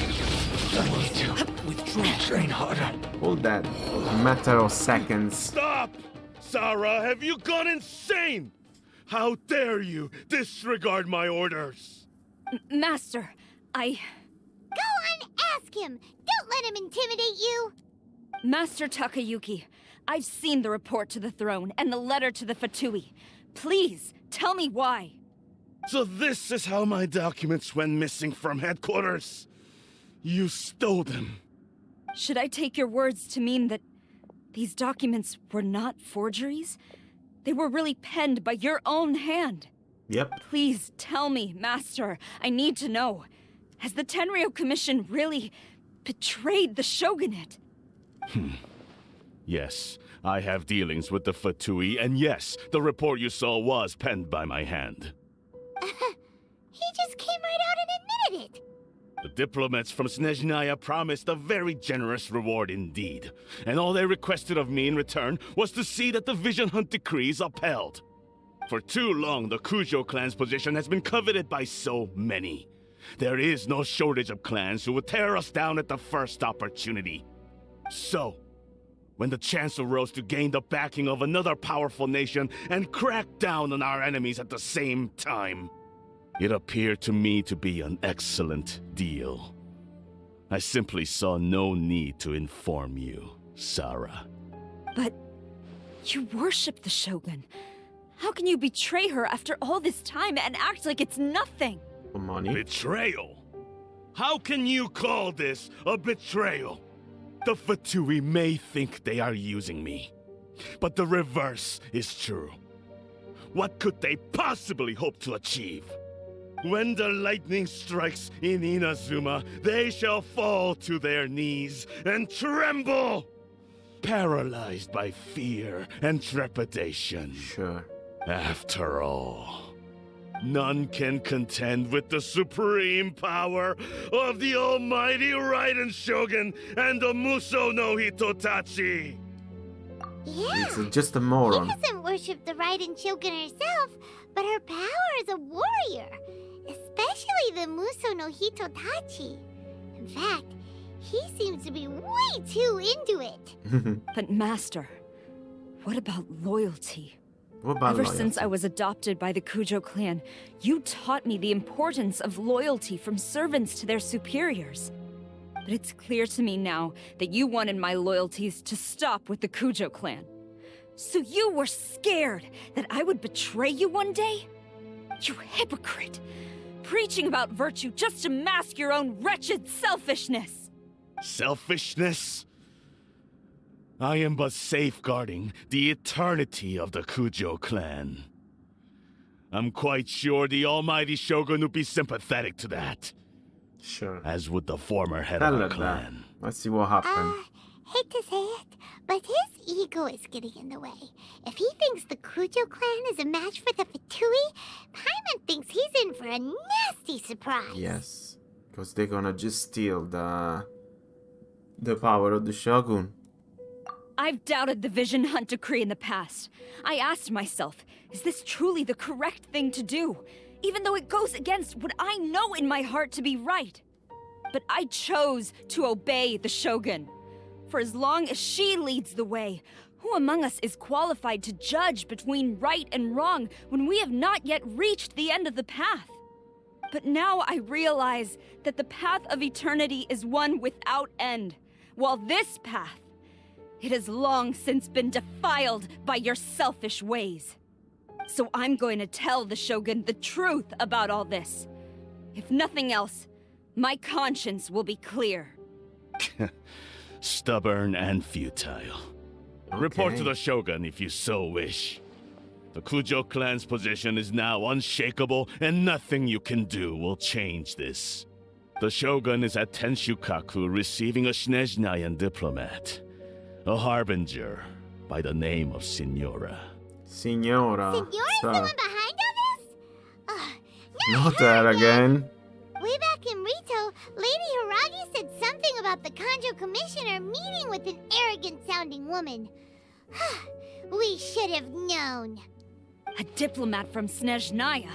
G: Withdraw. Train harder.
A: All that. A matter of seconds.
K: Stop! Sarah, have you gone insane? How dare you disregard my orders?
D: Master,
C: Go on, ask him! Don't let him intimidate you?
D: Master Takayuki, I've seen the report to the throne and the letter to the Fatui. Please, tell me why.
K: So this is how my documents went missing from headquarters. You stole them.
D: Should I take your words to mean that these documents were not forgeries? They were really penned by your own hand.
A: Yep.
D: Please tell me, Master. I need to know. Has the Tenryou Commission really betrayed the shogunate?
K: Yes, I have dealings with the Fatui, and yes, the report you saw was penned by my hand.
C: He just came right out and admitted it.
K: The diplomats from Snezhnaya promised a very generous reward indeed, and all they requested of me in return was to see that the Vision Hunt decrees upheld. For too long, the Kujo clan's position has been coveted by so many. There is no shortage of clans who would tear us down at the first opportunity. So, when the chance arose to gain the backing of another powerful nation and crack down on our enemies at the same time, it appeared to me to be an excellent deal. I simply saw no need to inform you, Sarah.
D: But you worship the Shogun. How can you betray her after all this time and act like it's nothing?
A: Money.
K: Betrayal? How can you call this a betrayal? The Fatui may think they are using me, but the reverse is true. What could they possibly hope to achieve? When the lightning strikes in Inazuma, they shall fall to their knees and tremble, paralyzed by fear and trepidation.
A: Sure.
K: After all, none can contend with the supreme power of the almighty Raiden Shogun and the Muso no Hitotachi.
C: Yeah.
A: It's just a moron.
C: He doesn't worship the Raiden Shogun herself, but her power as a warrior. Especially the Muso no Hitotachi. In fact, he seems to be way too into it.
D: But Master, what about loyalty?
A: What about
D: Ever
A: loyalty?
D: since I was adopted by the Kujo clan, you taught me the importance of loyalty from servants to their superiors. But it's clear to me now that you wanted my loyalties to stop with the Kujo clan. So you were scared that I would betray you one day? You hypocrite! Preaching about virtue just to mask your own wretched selfishness!
K: Selfishness? I am but safeguarding the eternity of the Kujo clan. I'm quite sure the almighty Shogun would be sympathetic to that.
A: Sure.
K: As would the former head
A: Tell
K: of
A: her
K: our
A: that.
K: clan.
A: Let's see what happened.
C: Hate to say it, but his ego is getting in the way. If he thinks the Kujo clan is a match for the Fatui, Paimon thinks he's in for a nasty surprise.
A: Yes. Because they're gonna just steal the power of the Shogun.
D: I've doubted the Vision Hunt decree in the past. I asked myself, is this truly the correct thing to do? Even though it goes against what I know in my heart to be right. But I chose to obey the Shogun. For as long as she leads the way, who among us is qualified to judge between right and wrong when we have not yet reached the end of the path? But now I realize that the path of eternity is one without end, while this path, it has long since been defiled by your selfish ways. So I'm going to tell the Shogun the truth about all this. If nothing else, my conscience will be clear.
K: Stubborn and futile. Report to the Shogun if you so wish. The Kujo clan's position is now unshakable, and nothing you can do will change this. The Shogun is at Tenshukaku receiving a Snezhnayan diplomat. A harbinger by the name of Signora.
A: Signora.
C: Signora's the one behind all this?
A: Not that again.
C: Way back in Rito, Lady Hiragi said something about the Kanjo Commissioner meeting with an arrogant-sounding woman. We should have known.
D: A diplomat from Snezhnaya?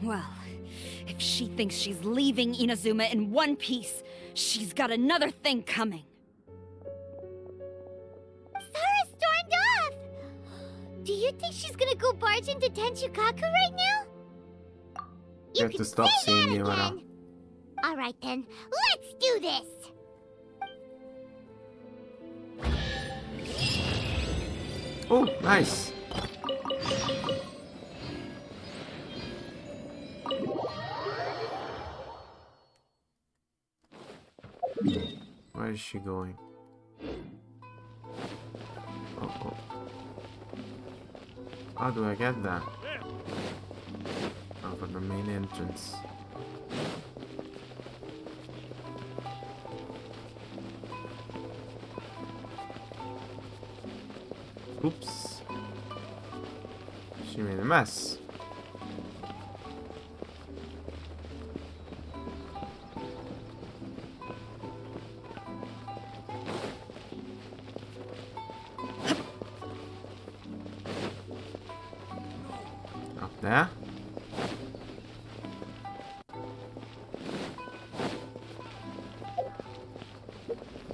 D: Well, if she thinks she's leaving Inazuma in one piece, she's got another thing coming.
C: Sarah stormed off! Do you think she's gonna go barge into Tenshukaku right now?
A: You have to stop saying Yamara.
C: Alright then, let's do this!
A: Oh, nice. Where is she going? Oh. How do I get there? Oh, for the main entrance. Oops. She made a mess. Up there.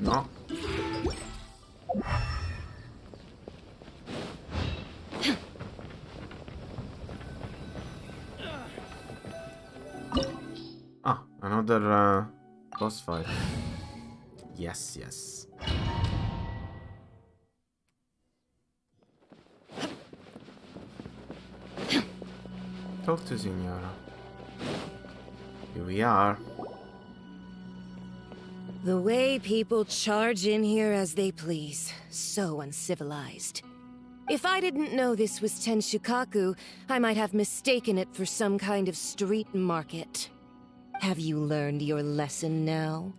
A: No. Ah, another boss fight. Yes, yes. Talk to Signora. Here we are.
H: The way people charge in here as they please. So uncivilized. If I didn't know this was Tenshukaku, I might have mistaken it for some kind of street market. Have you learned your lesson now?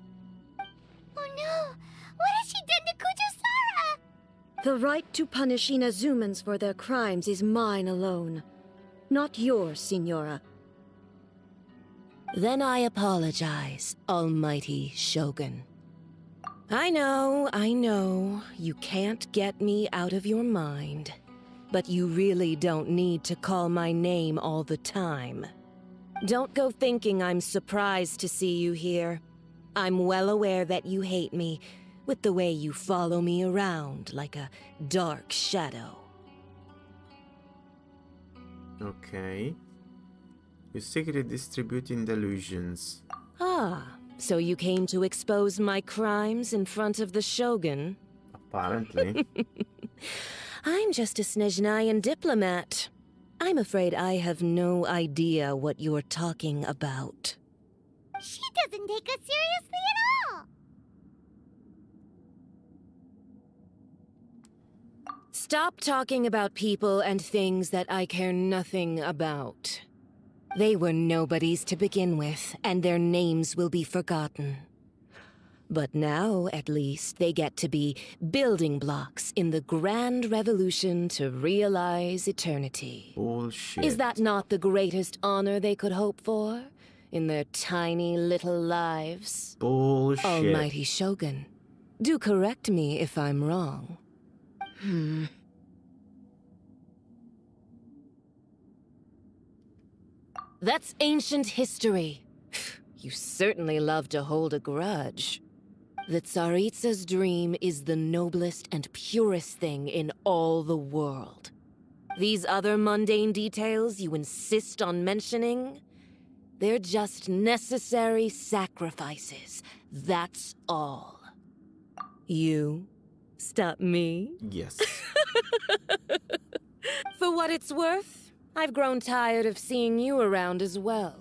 C: Oh no! What has she done to Kujusara?
L: The right to punish Inazumans for their crimes is mine alone. Not yours, Signora.
H: Then I apologize, Almighty Shogun. I know, you can't get me out of your mind. But you really don't need to call my name all the time. Don't go thinking I'm surprised to see you here. I'm well aware that you hate me, with the way you follow me around like a dark shadow.
A: Okay. You secretly distributing delusions.
H: Ah, so you came to expose my crimes in front of the Shogun?
A: Apparently.
H: I'm just a Snezhnayan diplomat. I'm afraid I have no idea what you're talking about.
C: She doesn't take us seriously at all!
H: Stop talking about people and things that I care nothing about. They were nobodies to begin with, and their names will be forgotten. But now, at least, they get to be building blocks in the grand revolution to realize eternity.
A: Bullshit.
H: Is that not the greatest honor they could hope for in their tiny little lives?
A: Bullshit.
H: Almighty Shogun, do correct me if I'm wrong. That's ancient history. You certainly love to hold a grudge. The Tsaritsa's dream is the noblest and purest thing in all the world. These other mundane details you insist on mentioning, they're just necessary sacrifices. That's all. You stop me?
A: Yes.
H: For what it's worth, I've grown tired of seeing you around as well.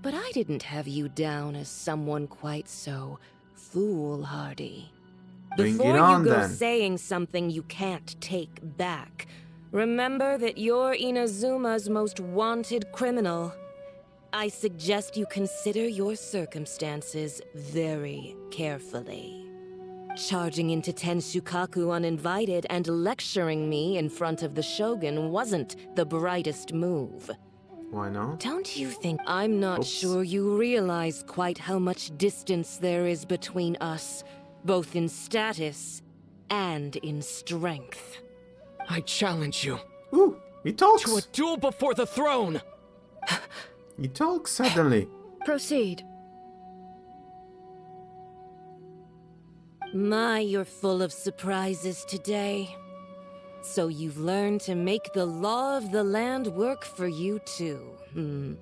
H: But I didn't have you down as someone quite so foolhardy.
A: Bring
H: Before
A: it on,
H: you go
A: then.
H: saying something you can't take back, remember that you're Inazuma's most wanted criminal. I suggest you consider your circumstances very carefully. Charging into Tenshukaku uninvited and lecturing me in front of the Shogun wasn't the brightest move.
A: Why not?
H: Don't you think I'm not sure you realize quite how much distance there is between us, both in status and in strength?
G: I challenge you.
A: Ooh, he talks.
G: To a duel before the throne!
A: He talks suddenly.
L: Proceed.
H: My, you're full of surprises today. So you've learned to make the law of the land work for you too.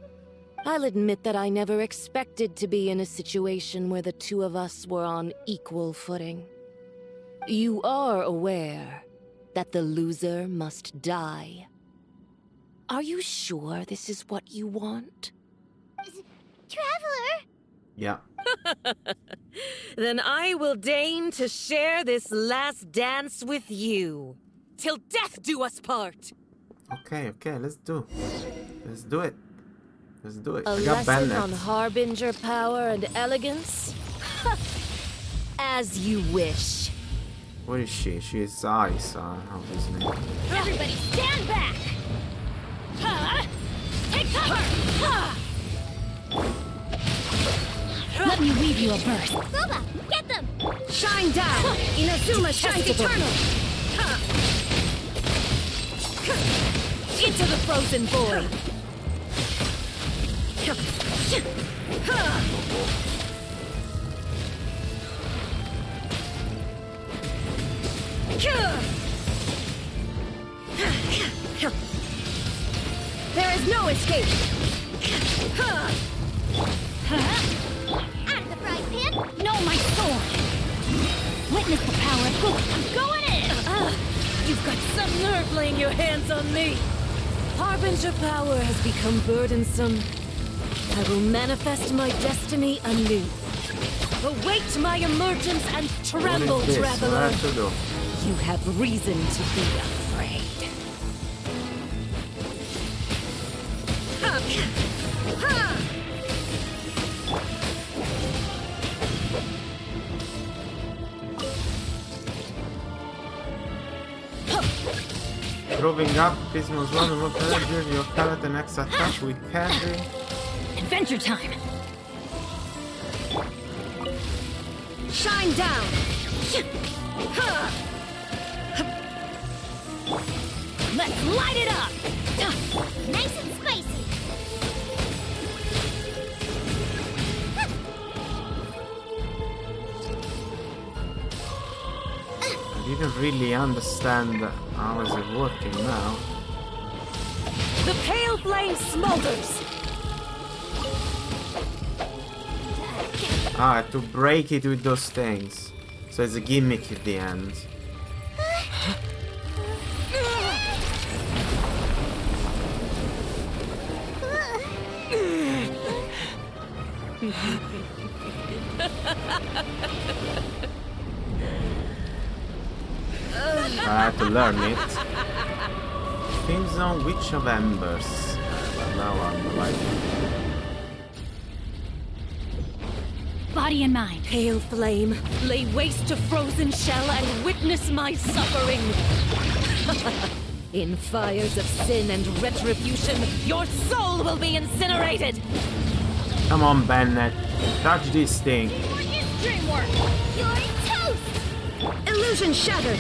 H: I'll admit that I never expected to be in a situation where the two of us were on equal footing. You are aware that the loser must die. Are you sure this is what you want?
C: Traveler!
A: Yeah.
H: Then I will deign to share this last dance with you. Till death do us part!
A: Okay, let's do it. Let's do it.
H: A
A: I got
H: lesson
A: Bennett.
H: on harbinger power and elegance? As you wish.
A: Where is she? She is Ice. How's his name?
D: Everybody stand back! Take cover! Let me weave you a burst.
C: Boba, get them!
L: Shine down! Inazuma shines eternal!
H: Into the frozen void!
L: There is no escape!
C: Out of the frying pan!
D: No, my sword! Witness the power of Goku. I'm going in!
H: You've got some nerve laying your hands on me! Harbinger power has become burdensome. I will manifest my destiny anew. Await my emergence and tremble,
A: What is this? What
H: traveler!
A: I have to do?
H: You have reason to be afraid.
A: Proving up, Pismo's one will during your palette and next attack with carry.
D: Adventure time!
L: Shine down!
D: Let's light it up!
C: Nice and spicy!
A: I didn't really understand how is it working now.
H: The pale flame smolders!
A: Ah, to break it with those things. So it's a gimmick at the end. I had to learn it. Crimson Witch of Embers. Now I'm like...
D: Body and mind.
H: Pale flame, lay waste to frozen shell and witness my suffering. In fires of sin and retribution, your soul will be incinerated.
A: Come on, Bennett. Touch this thing.
D: What is dream work?
C: You're toast!
L: Illusion shattered!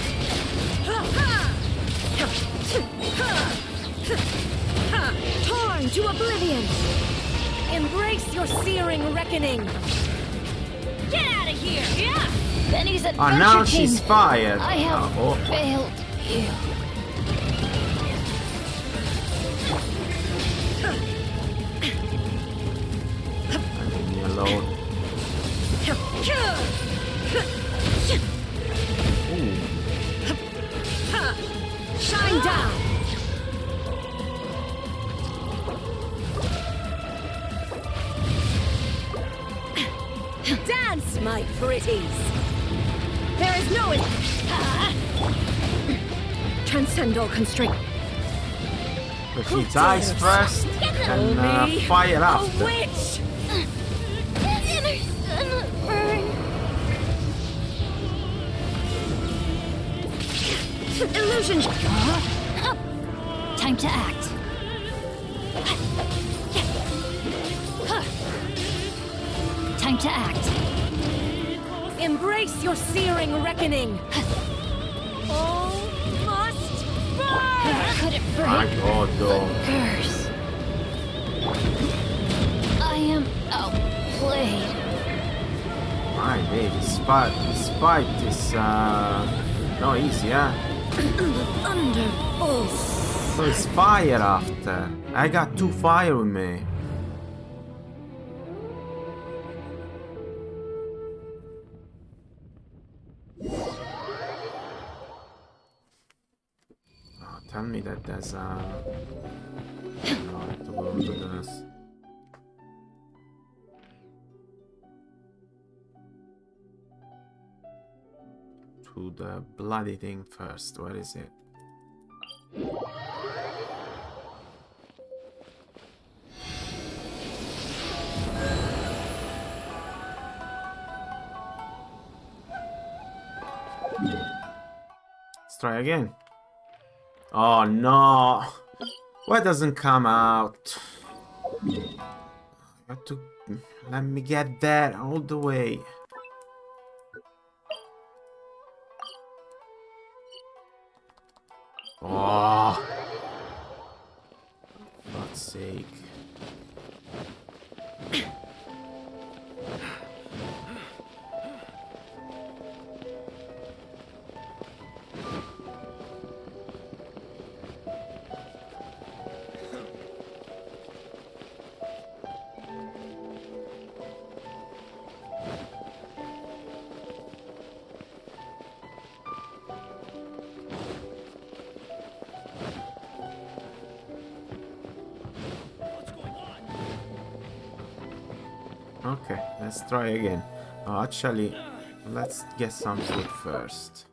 L: Torn to oblivion!
H: Embrace your searing reckoning.
D: Get out of here! Yeah!
B: Benny's adventure
A: Oh, now
B: team.
A: she's fired.
B: I have
A: Oh.
B: failed you.
A: Leave me alone. Ooh.
L: Shine down!
H: Dance, my pretties.
L: There is no... Transcend all constraint.
A: But she dies first and fire
H: A
A: after.
H: witch!
L: Illusion...
D: Time to act. Time to act.
H: Embrace your searing reckoning. All must burn!
B: Could it break
A: My god, though.
B: curse? I am outplayed.
A: My baby, this fight is not easy, huh?
B: Thunderbolts.
A: So it's fire after. I got 2 fire with me. tell me that there's a... No, I have to go to this. To the bloody thing first. Where is it? Let's try again. Oh no! Why doesn't come out? You have to let me get there all the way. Oh, for God's sake. Okay, let's try again. Oh, actually, let's get some food first.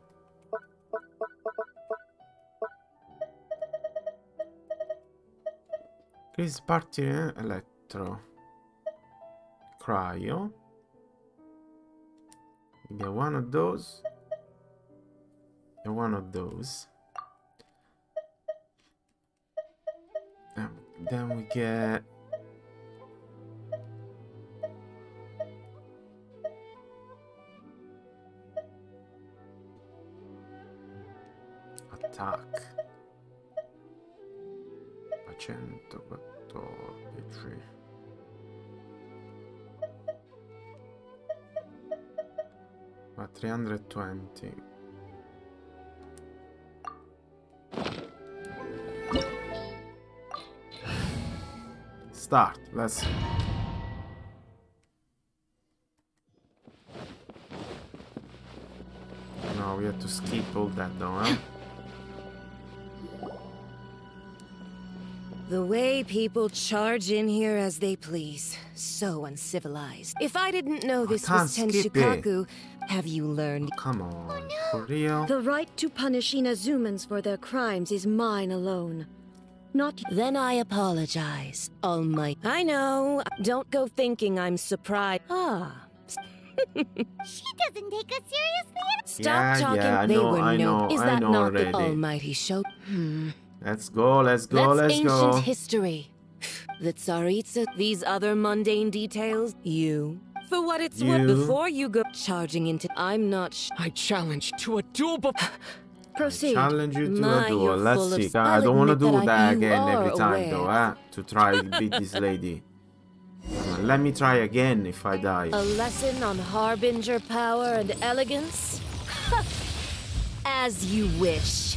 A: Please party electro. Cryo. We get one of those. And one of those. And then we get... attack 114 ma 320 start. Let's see. No, we have to skip all that though, huh?
H: The way people charge in here as they please. So uncivilized. If I didn't know this was Tenshukaku, have you learned?
A: Come on, for real?
L: The right to punish Inazumans for their crimes is mine alone. Not...
H: Then I apologize, Almighty. I know. Don't go thinking I'm surprised. Ah.
C: She doesn't take us seriously at all.
H: Stop talking.
A: Yeah,
H: They were no. Is that not
A: already.
H: the Almighty show?
A: Let's go, let's go,
H: That's
A: let's go.
H: ancient history. The Tsaritsa, these other mundane details, you. For what it's worth, before you go charging into... I'm not
G: I challenge to a duel
L: Proceed.
A: Challenge you to a duel. Let's see. I don't want to do that again every time though, eh? To try beat this lady. Let me try again if I die.
H: A lesson on Harbinger power and elegance? As you wish.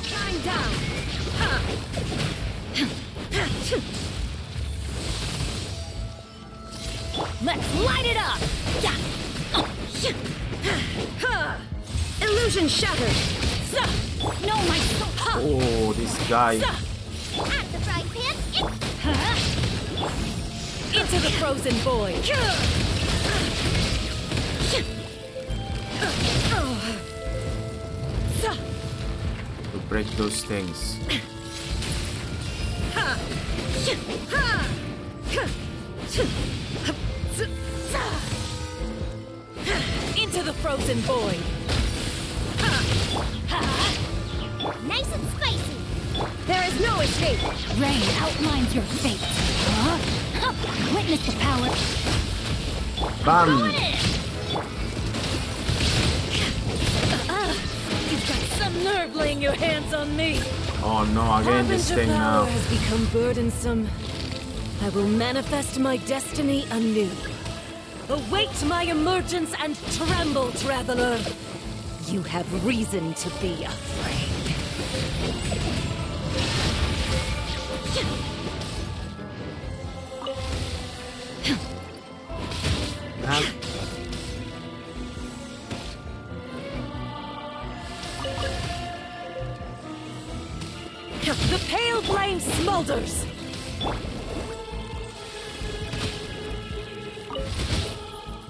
H: Shine down! Let's light it up!
L: Illusion shattered!
D: No, my soul!
A: Oh, this guy.
C: At the frying pan,
H: Into the frozen void!
A: To break those things.
H: Into the frozen void!
C: nice and spicy.
L: There is no escape!
D: Rain outlines your fate. Witness the power.
A: Bam!
H: You've got some nerve laying your hands on me.
A: Oh no, again this
H: Harbinger
A: thing
H: power
A: now.
H: has become burdensome. I will manifest my destiny anew. Await my emergence and tremble, traveler. You have reason to be afraid. pale flame smolders!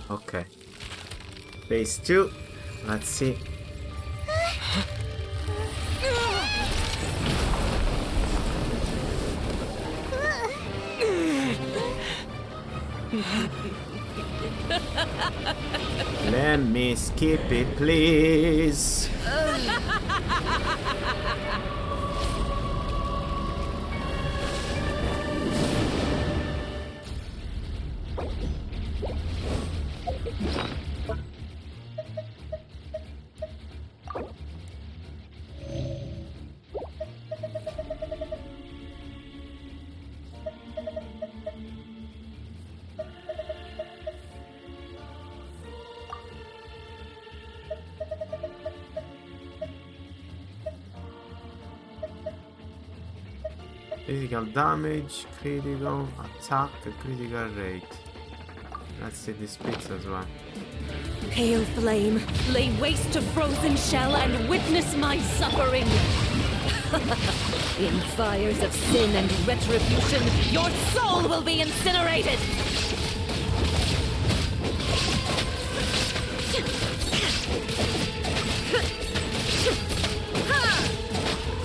A: Okay. Phase 2. Let's see. Let me skip it, please. Physical damage, critical attack, critical rate. Let's see the speeds as well.
H: Pale flame, lay waste to frozen shell and witness my suffering. In fires of sin and retribution, your soul will be incinerated.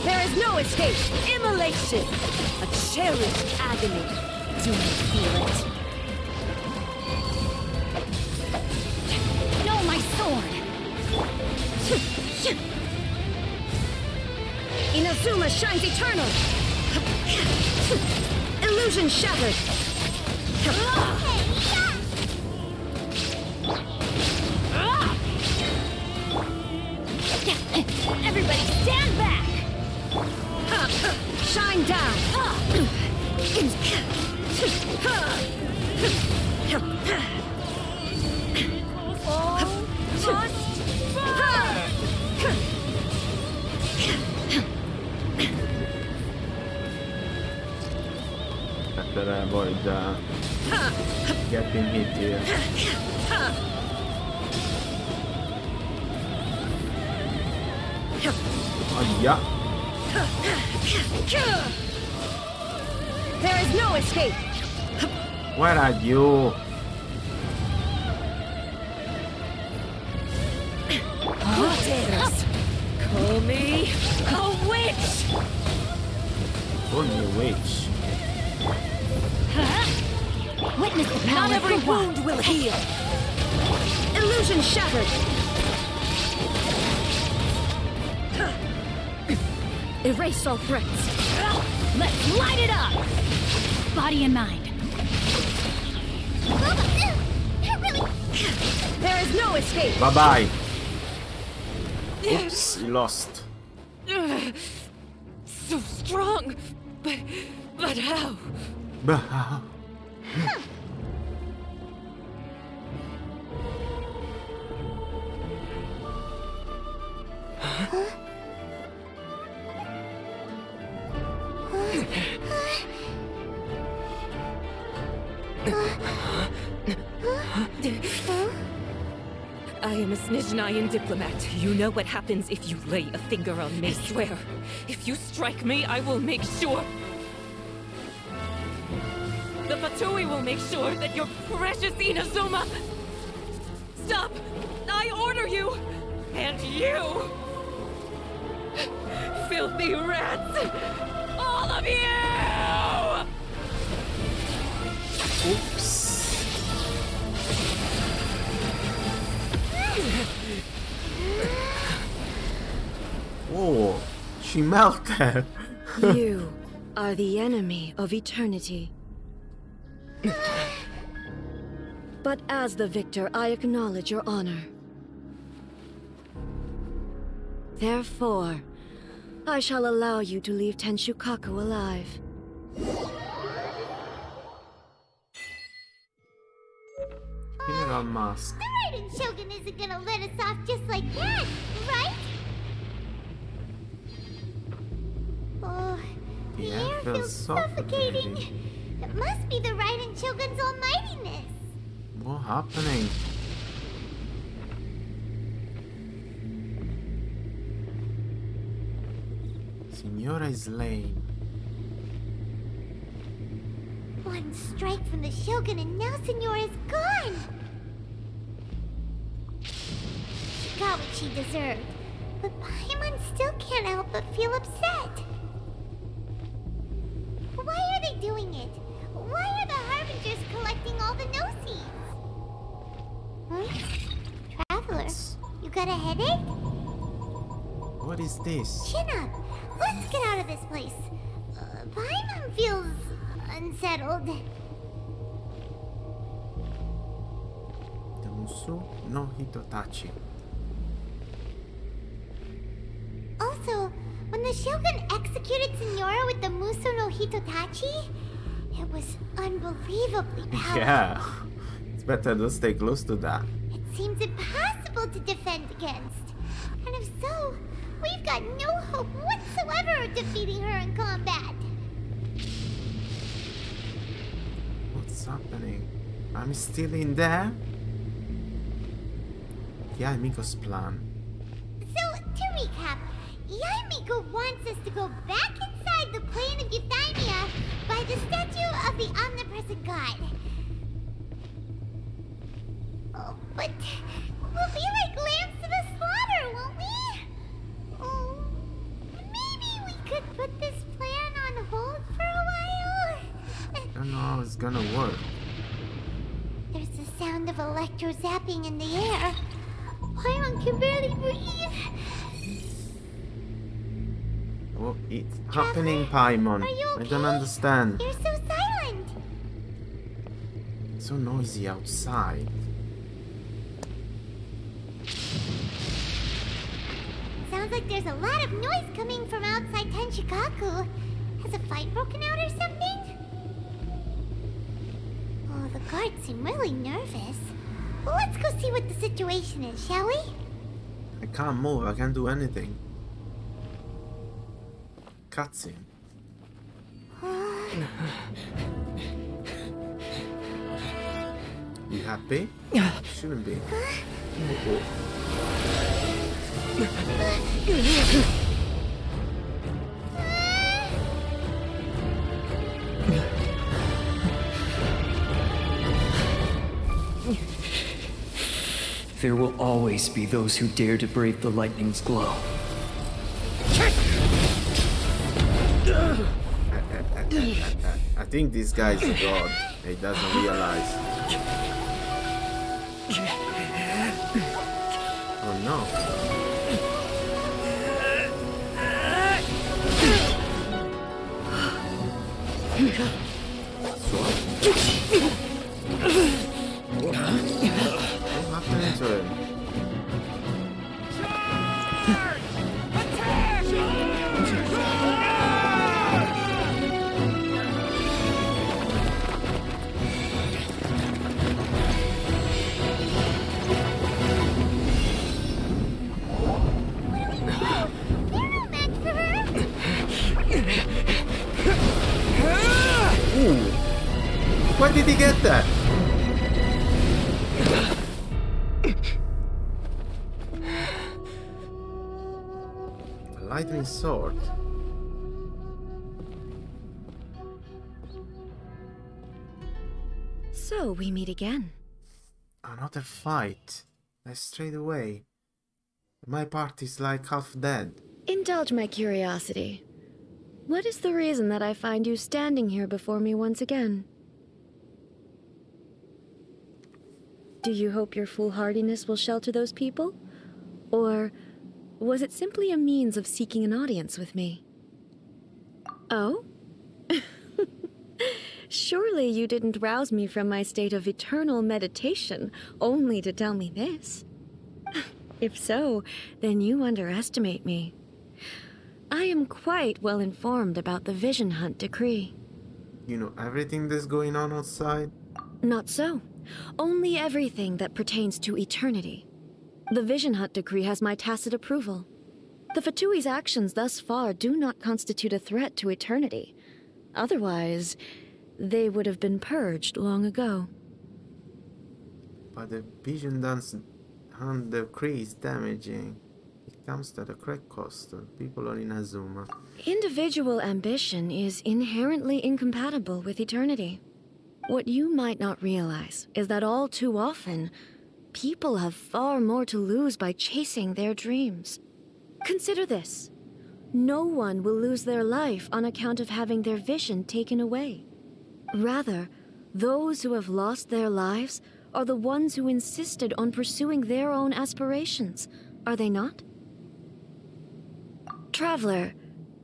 H: There is no escape. Immolation. A cherished agony. Do you feel it?
D: No, my sword!
L: Inazuma shines eternal! Illusion shattered!
D: Everybody stand back!
L: Shine down!
A: Better avoid getting hit here. Oh, yeah.
L: There is no escape!
A: Where are you?
H: Who dares? Call me a witch!
A: Only a witch.
D: Witness the power
H: Not every
D: of the one.
H: wound will heal.
L: Illusion shattered! Erase all threats.
D: Let's light it up! Body and mind.
L: There is no escape!
A: Bye-bye. Oops, you lost.
H: So strong, but how?
A: Bah.
H: I am a Snezhnayan diplomat. You know what happens if you lay a finger on me. I swear, if you strike me, I will make sure. The Fatui will make sure that your precious Inazuma... Stop! I order you! And you! Filthy rats! All of you!
A: Oops. Oh, she melted.
L: You are the enemy of eternity. But as the victor, I acknowledge your honor. Therefore, I shall allow you to leave Tenshukaku alive.
A: General Mask.
C: The Raiden Shogun isn't gonna let us off just like that, right? Oh, the air feels suffocating. It must be the Raiden Shogun's almightiness.
A: What's happening? Signora is slain.
C: One strike from the Shogun and now Senora is gone! She got what she deserved, but Paimon still can't help but feel upset. Why are they doing it? Why are the Harbingers collecting all the no-seeds? Huh? Traveler, you got a headache?
A: What is this?
C: Chin up! Let's get out of this place. Paimon feels unsettled.
A: The Musu no Hitotachi.
C: Also, when the Shogun executed Senora with the Muso no Hitotachi, it was unbelievably powerful.
A: Yeah, it's better to stay close to that.
C: It seems impossible to defend against. And if so, we've got no hope whatsoever of defeating her in combat.
A: What's happening? I'm still in there? Yeah, Miko's plan.
C: So, to recap, Yaimiko wants us to go back inside the plane of Euthymia by the statue of the omnipresent god. Oh, but we'll be like lambs to the slaughter, won't we? Oh, maybe we could put this plan on hold for a while?
A: I don't know how it's gonna work.
C: There's the sound of electro zapping in the air. Paimon can barely breathe.
A: What is happening, Paimon?
C: Are you okay?
A: I don't understand.
C: You're so silent.
A: It's so noisy outside.
C: Sounds like there's a lot of noise coming from outside Tenshikaku. Has a fight broken out or something? Oh, the guards seem really nervous. Well, let's go see what the situation is, shall we?
A: I can't move, I can't do anything. Cutscene. You happy? Shouldn't be.
M: There will always be those who dare to brave the lightning's glow.
A: I think this guy's a god. He doesn't realize. Oh no. What happened to him? Ooh. Where did he get that? A lightning sword.
L: So we meet again.
A: Another fight. I strayed away. My party's like half dead.
L: Indulge my curiosity. What is the reason that I find you standing here before me once again? Do you hope your foolhardiness will shelter those people? Or was it simply a means of seeking an audience with me? Oh? Surely you didn't rouse me from my state of eternal meditation only to tell me this. If so, then you underestimate me. I am quite well informed about the Vision Hunt decree.
A: You know everything that's going on outside?
L: Not so. Only everything that pertains to eternity. The Vision Hunt decree has my tacit approval. The Fatui's actions thus far do not constitute a threat to eternity. Otherwise, they would have been purged long ago.
A: But the Vision Hunt decree is damaging. It comes at a great cost. People are in Azuma.
L: Individual ambition is inherently incompatible with eternity. What you might not realize is that all too often, people have far more to lose by chasing their dreams. Consider this. No one will lose their life on account of having their vision taken away. Rather, those who have lost their lives are the ones who insisted on pursuing their own aspirations, are they not? Traveler,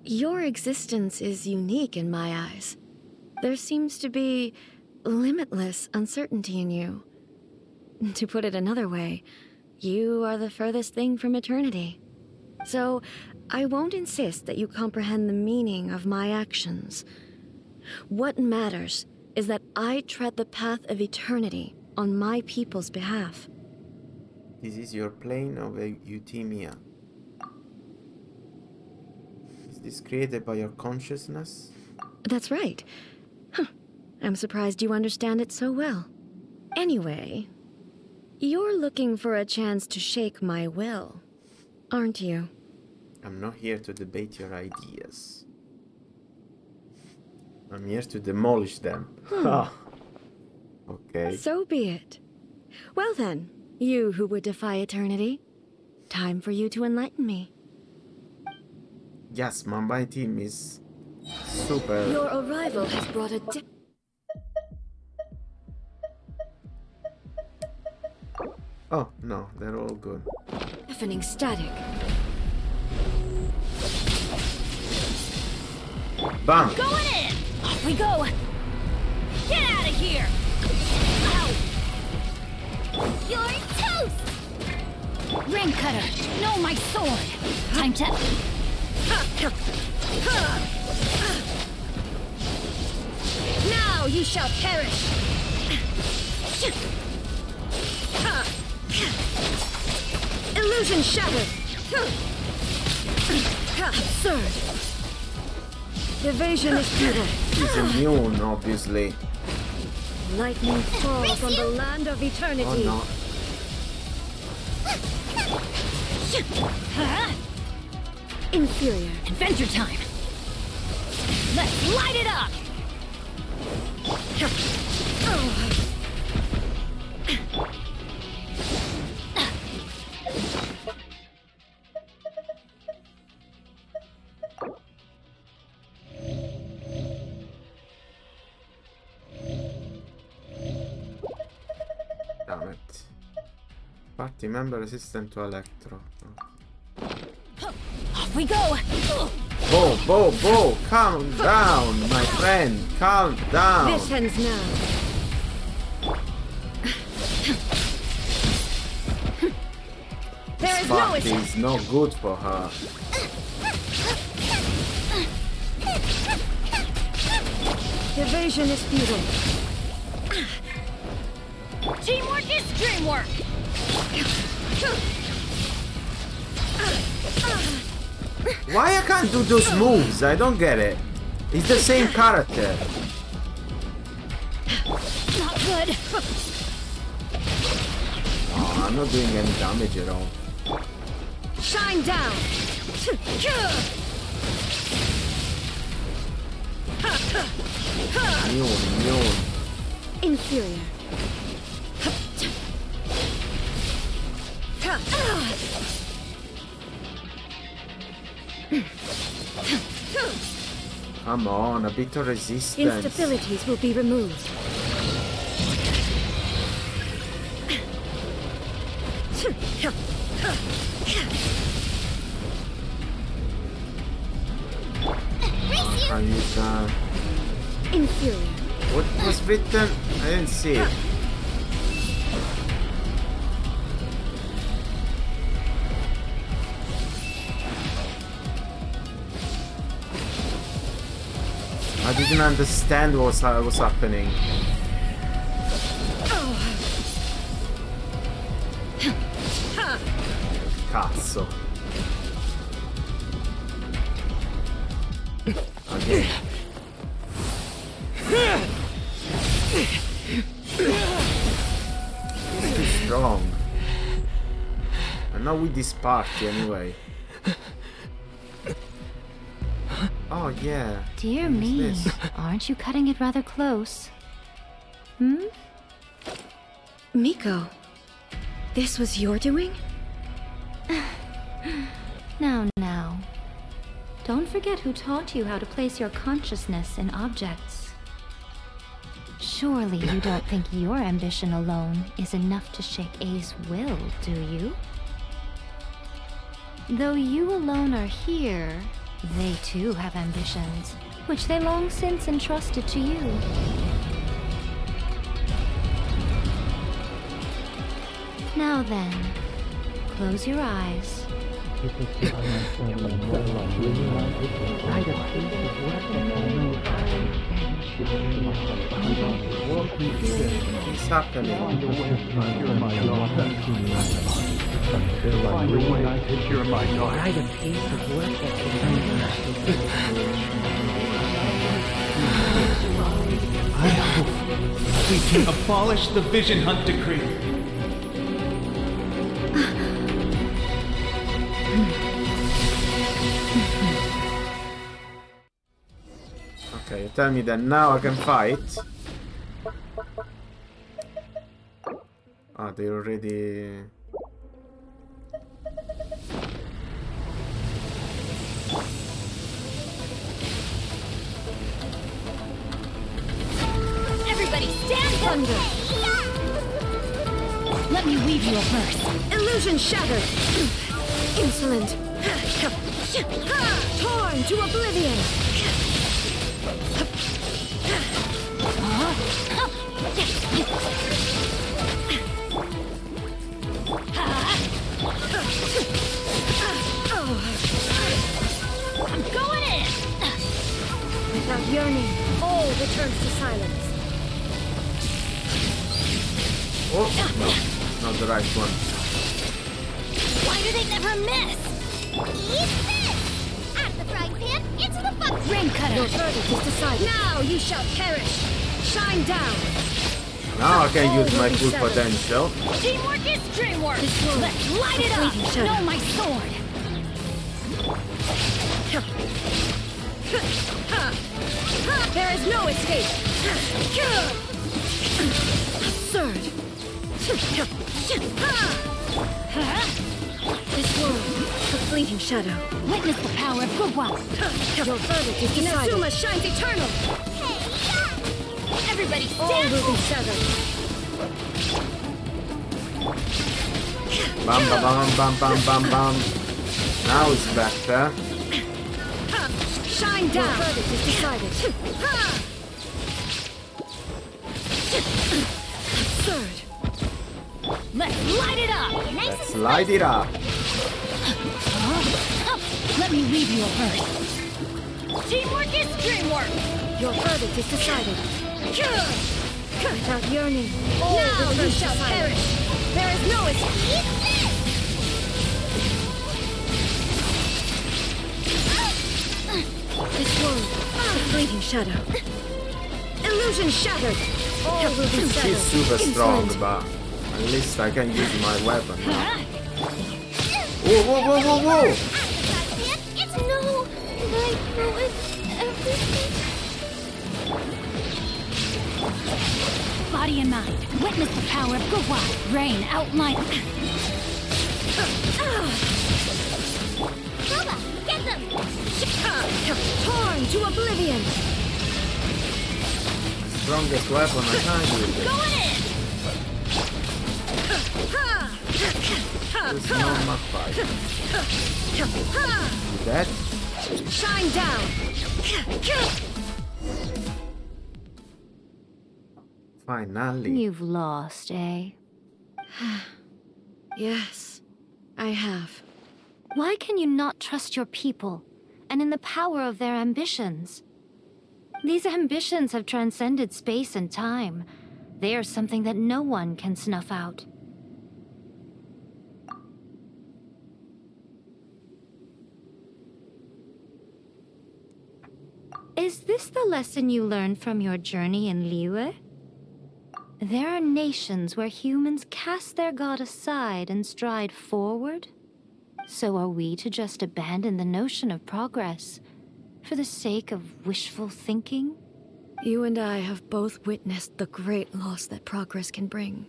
L: your existence is unique in my eyes. There seems to be limitless uncertainty in you. To put it another way, you are the furthest thing from eternity. So, I won't insist that you comprehend the meaning of my actions. What matters is that I tread the path of eternity on my people's behalf.
A: This is your plane of euthymia. Is this created by your consciousness?
L: That's right. Huh. I'm surprised you understand it so well. Anyway, you're looking for a chance to shake my will, aren't you?
A: I'm not here to debate your ideas. I'm here to demolish them. Ah. Okay.
L: So be it. Well then, you who would defy eternity, time for you to enlighten me.
A: Yes, my team is super.
L: Your arrival has brought a
A: Oh, no, they're all good.
L: deafening static.
A: Bam!
D: Going in! Off we go! Get out of here! Ow!
C: You're toast!
D: Ring cutter! No, my sword! Time to...
L: Now you shall perish! Illusion shattered! Absurd! Evasion is futile.
A: He's immune, obviously.
L: Lightning falls on the land of eternity.
A: Oh no.
L: Inferior.
D: Adventure time! Let's light it up!
A: Damn it. Party member resistant to electro.
D: Off we go!
A: Bo, calm down, my friend. Calm down.
L: This ends now. There is no
A: Party
L: escape.
A: is no good for her.
L: Evasion is futile.
D: Teamwork is dreamwork!
A: Why I can't do those moves? I don't get it. It's the same character.
D: Not good!
A: Oh, I'm not doing any damage at all.
L: Shine down.
A: Immune.
L: Inferior.
A: Come on, a bit of resistance.
L: Instabilities will be removed.
A: Can use
L: Inferior.
A: what was written? I didn't see it. I didn't understand what was happening. Cazzo. Again. He's too strong. And not with this party anyway. Oh yeah.
B: Dear
A: Who's
B: me,
A: this?
B: aren't you cutting it rather close?
L: Hmm? Miko, this was your doing?
B: Now. Don't forget who taught you how to place your consciousness in objects. Surely you don't think your ambition alone is enough to shake A's will, do you? Though you alone are here, they too have ambitions, which they long since entrusted to you. Now then, close your eyes.
A: What's happening?
N: I hope we can abolish the Vision Hunt Decree.
A: Okay, you tell me that now I can fight. Oh, they already...
D: Everybody stand thunder! Let me weave you a verse.
L: Illusion shattered! Insolent! Torn to oblivion!
D: I'm going in!
L: Without yearning, all returns to silence.
A: Oh, no, not the right one.
D: Why do they never miss?
C: Eat this! Out of the frying pan, into the fucking
D: Rain cutter!
L: Your verdict is decided. Now you shall perish! Shine down!
A: Now I can use my full potential.
D: Teamwork is dreamwork! Let's light it up! Know my sword!
L: There is no escape! Absurd! This world, a fleeting shadow.
D: Witness the power of Gugwa!
L: Your verdict is decided. Inazuma shines eternal!
D: Everybody
L: All
D: stand
L: will be shattered.
A: Bam, bam, bam, bam, bam, bam, bam. Now it's better.
L: Shine down! Your verdict is decided. Absurd!
D: Let's light it up!
A: Let's light it up.
D: Let me leave you a verse. Teamwork is dreamwork!
L: Your verdict is decided. Without yearning, all now you shall perish. There is no escape. This world, a fleeting shadow. Illusion shattered. All will be shattered.
A: She's super strong, but at least I can use my weapon now. Whoa, whoa, whoa, whoa, whoa!
C: It's no! I ruined everything.
D: Body and mind, witness the power of Gugwa. Rain outline.
C: Boba, get them!
L: Torn to oblivion.
A: Strongest weapon I can use it.
D: Going in!
A: This is not my fight. You dead?
L: Shine down.
A: Finally.
B: You've lost, eh?
L: Yes, I have.
B: Why can you not trust your people and in the power of their ambitions? These ambitions have transcended space and time. They are something that no one can snuff out. Is this the lesson you learned from your journey in Liyue? There are nations where humans cast their god aside and stride forward. So are we to just abandon the notion of progress for the sake of wishful thinking?
L: You and I have both witnessed the great loss that progress can bring.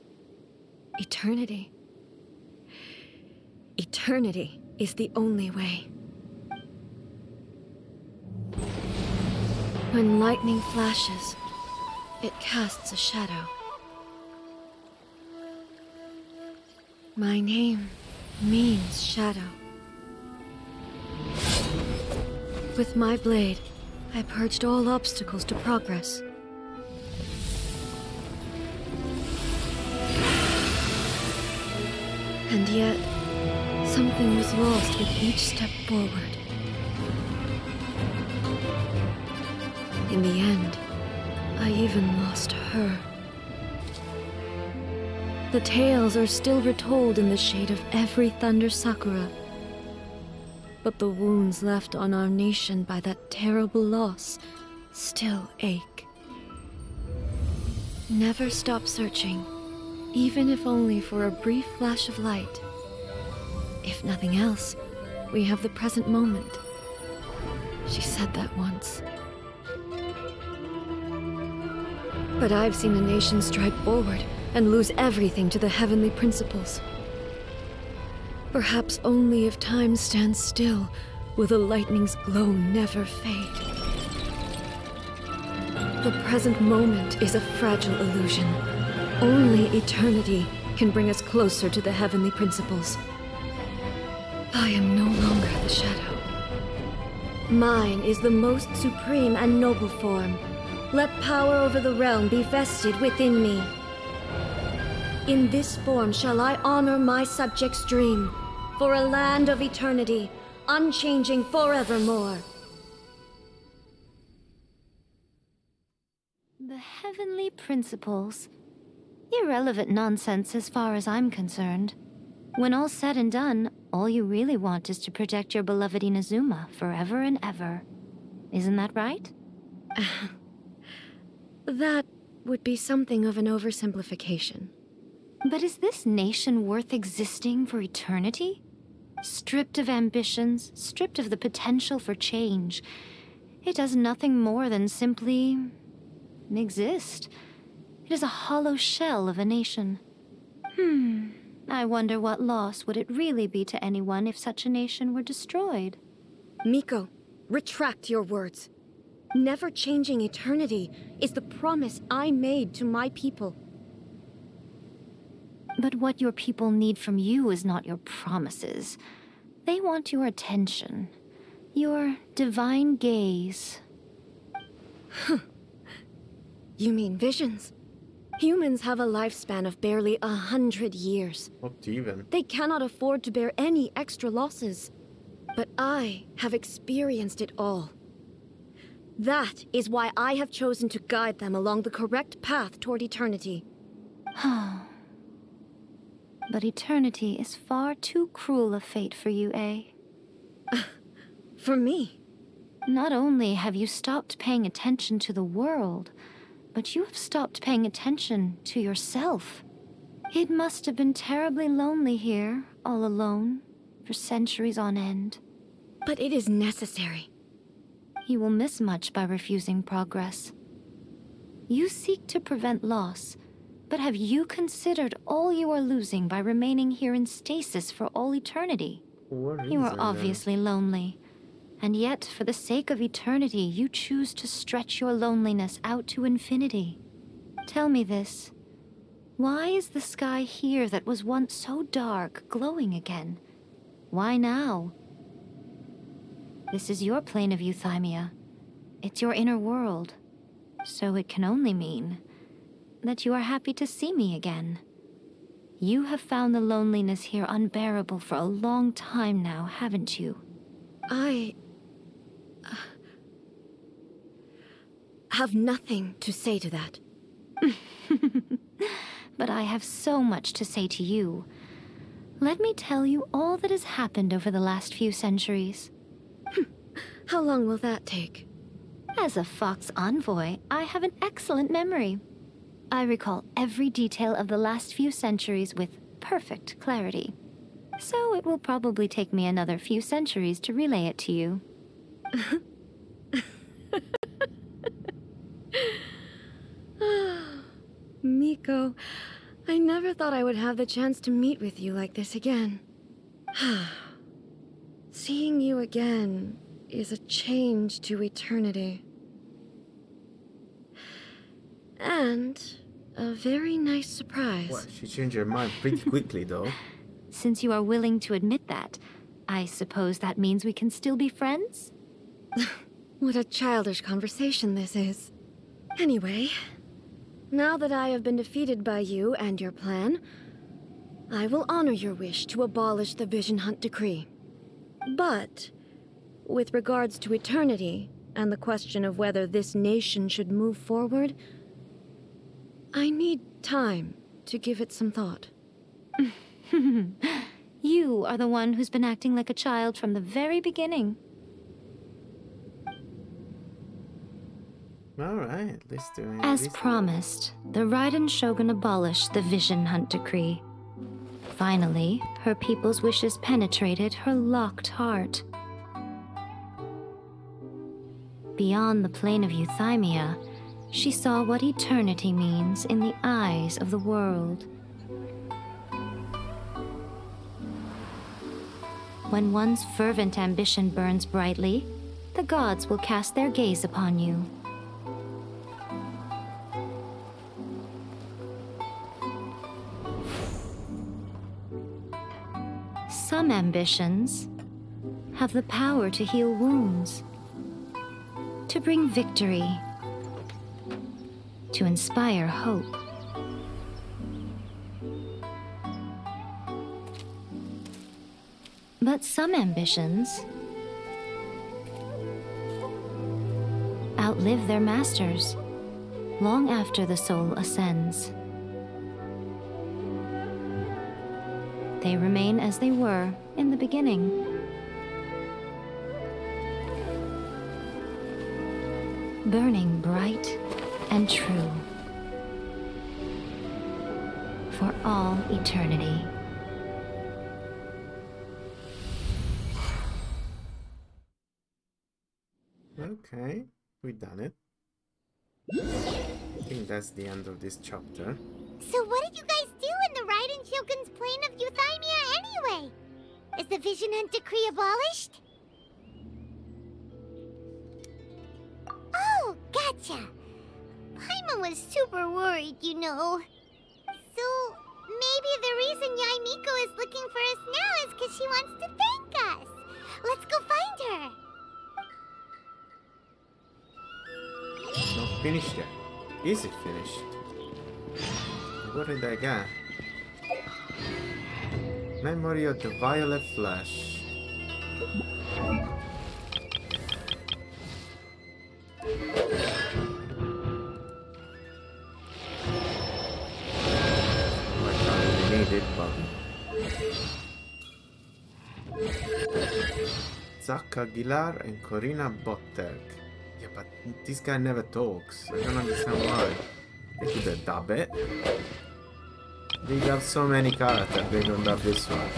L: Eternity. Eternity is the only way. When lightning flashes, it casts a shadow. My name means shadow. With my blade, I purged all obstacles to progress. And yet, something was lost with each step forward. In the end, I even lost her. The tales are still retold in the shade of every Thunder Sakura. But the wounds left on our nation by that terrible loss still ache. Never stop searching, even if only for a brief flash of light. If nothing else, we have the present moment. She said that once. But I've seen a nation stride forward and lose everything to the heavenly principles. Perhaps only if time stands still will the lightning's glow never fade. The present moment is a fragile illusion. Only eternity can bring us closer to the heavenly principles. I am no longer the shadow. Mine is the most supreme and noble form. Let power over the realm be vested within me. In this form shall I honor my subjects' dream, for a land of eternity, unchanging forevermore.
B: The heavenly principles. Irrelevant nonsense as far as I'm concerned. When all's said and done, all you really want is to protect your beloved Inazuma forever and ever. Isn't that right?
L: That would be something of an oversimplification.
B: But is this nation worth existing for eternity? Stripped of ambitions, stripped of the potential for change, it does nothing more than simply exist. It is a hollow shell of a nation. I wonder what loss would it really be to anyone if such a nation were destroyed?
L: Miko, retract your words. Never changing eternity is the promise I made to my people.
B: But what your people need from you is not your promises. They want your attention. Your divine gaze.
L: You mean visions? Humans have a lifespan of barely 100 years.
A: Not even.
L: They cannot afford to bear any extra losses. But I have experienced it all. That is why I have chosen to guide them along the correct path toward eternity.
B: But eternity is far too cruel a fate for you, eh?
L: For me?
B: Not only have you stopped paying attention to the world, but you have stopped paying attention to yourself. It must have been terribly lonely here, all alone, for centuries on end.
L: But it is necessary.
B: You will miss much by refusing progress. You seek to prevent loss, but have you considered all you are losing by remaining here in stasis for all eternity? You are obviously lonely, and yet for the sake of eternity you choose to stretch your loneliness out to infinity. Tell me this. Why is the sky here that was once so dark glowing again? Why now? This is your plane of euthymia. It's your inner world. So it can only mean that you are happy to see me again. You have found the loneliness here unbearable for a long time now, haven't you?
L: I have nothing to say to that.
B: But I have so much to say to you. Let me tell you all that has happened over the last few centuries.
L: How long will that take?
B: As a Fox envoy, I have an excellent memory. I recall every detail of the last few centuries with perfect clarity. So it will probably take me another few centuries to relay it to you.
L: Miko. I never thought I would have the chance to meet with you like this again. Seeing you again is a change to eternity. And a very nice surprise.
A: Well, she changed her mind pretty quickly, though.
B: Since you are willing to admit that, I suppose that means we can still be friends?
L: What a childish conversation this is. Anyway, now that I have been defeated by you and your plan, I will honor your wish to abolish the Vision Hunt Decree. But, with regards to eternity, and the question of whether this nation should move forward, I need time to give it some thought.
B: You are the one who's been acting like a child from the very beginning.
A: Alright, let's do it.
B: As promised, the Raiden Shogun abolished the Vision Hunt Decree. Finally, her people's wishes penetrated her locked heart. Beyond the plane of Euthymia, she saw what eternity means in the eyes of the world. When one's fervent ambition burns brightly, the gods will cast their gaze upon you. Some ambitions have the power to heal wounds, to bring victory, to inspire hope. But some ambitions outlive their masters long after the soul ascends. They remain as they were in the beginning. Burning bright and true for all eternity.
A: Okay, we done it. I think that's the end of this chapter.
C: So what did you guys do in the Raiden Shogun's plane of Euthymia anyway? Is the Vision Hunt Decree abolished? Oh, gotcha. Paimon was super worried, you know. So maybe the reason Yae Miko is looking for us now is because she wants to thank us. Let's go find her.
A: Not finished yet. Is it finished? What did I get? Memory of the Violet Flash. I don't really need it, but... Zack Aguilar and Corina Botterg. Yeah, but this guy never talks. I don't understand why. They could have dubbed it. They have so many characters, they don't have this one.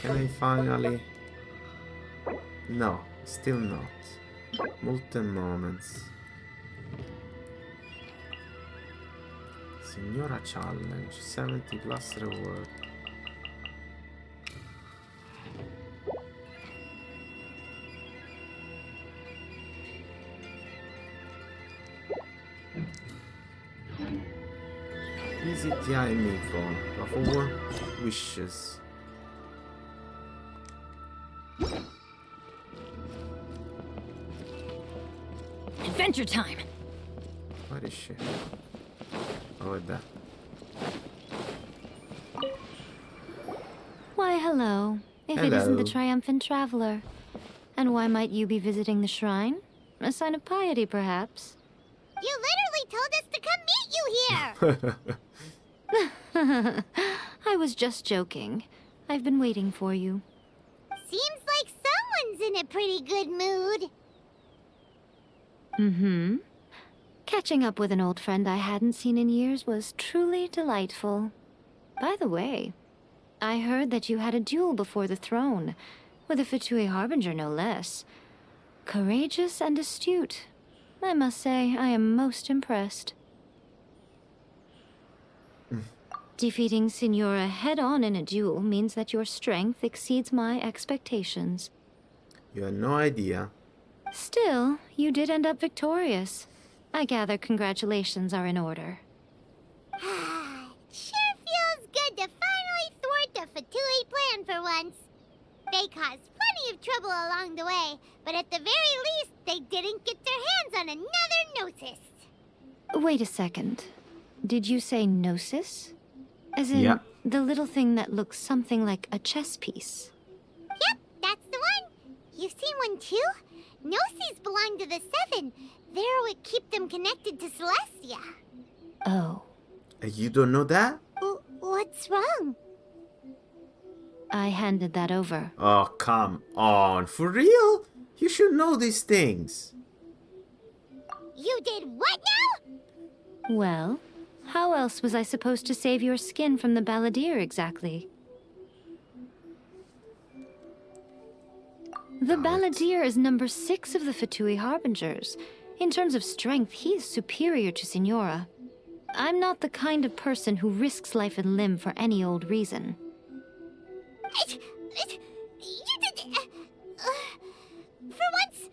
A: Can I finally... No, still not. Molten moments. Signora Challenge, 70 plus reward. Visit Yae Miko of 4 wishes.
D: Adventure time!
A: What is she? Oh, that.
B: Why, hello. If it isn't the triumphant traveler. And why might you be visiting the shrine? A sign of piety, perhaps?
C: You literally told us to come meet you here!
B: I was just joking. I've been waiting for you.
C: Seems like someone's in a pretty good mood.
B: Mm-hmm. Catching up with an old friend I hadn't seen in years was truly delightful. By the way, I heard that you had a duel before the throne, with a Fatui Harbinger no less. Courageous and astute. I must say, I am most impressed. Defeating Signora head-on in a duel means that your strength exceeds my expectations.
A: You had no idea.
B: Still, you did end up victorious. I gather congratulations are in order.
C: Sure feels good to finally thwart the Fatui plan for once. They caused plenty of trouble along the way, but at the very least, they didn't get their hands on another Gnosis.
B: Wait a second. Did you say Gnosis? As in,
A: Yeah.
B: the little thing that looks something like a chess piece?
C: Yep, that's the one. You've seen one too? Gnosis belong to the Seven. They're what keep them connected to Celestia.
B: Oh.
A: You don't know that?
C: What's wrong?
B: I handed that over.
A: Oh, come on. For real? You should know these things.
C: You did what now?
B: Well, how else was I supposed to save your skin from the balladeer exactly? The balladeer is number 6 of the Fatui Harbingers. In terms of strength, he is superior to Signora. I'm not the kind of person who risks life and limb for any old reason.
C: For once,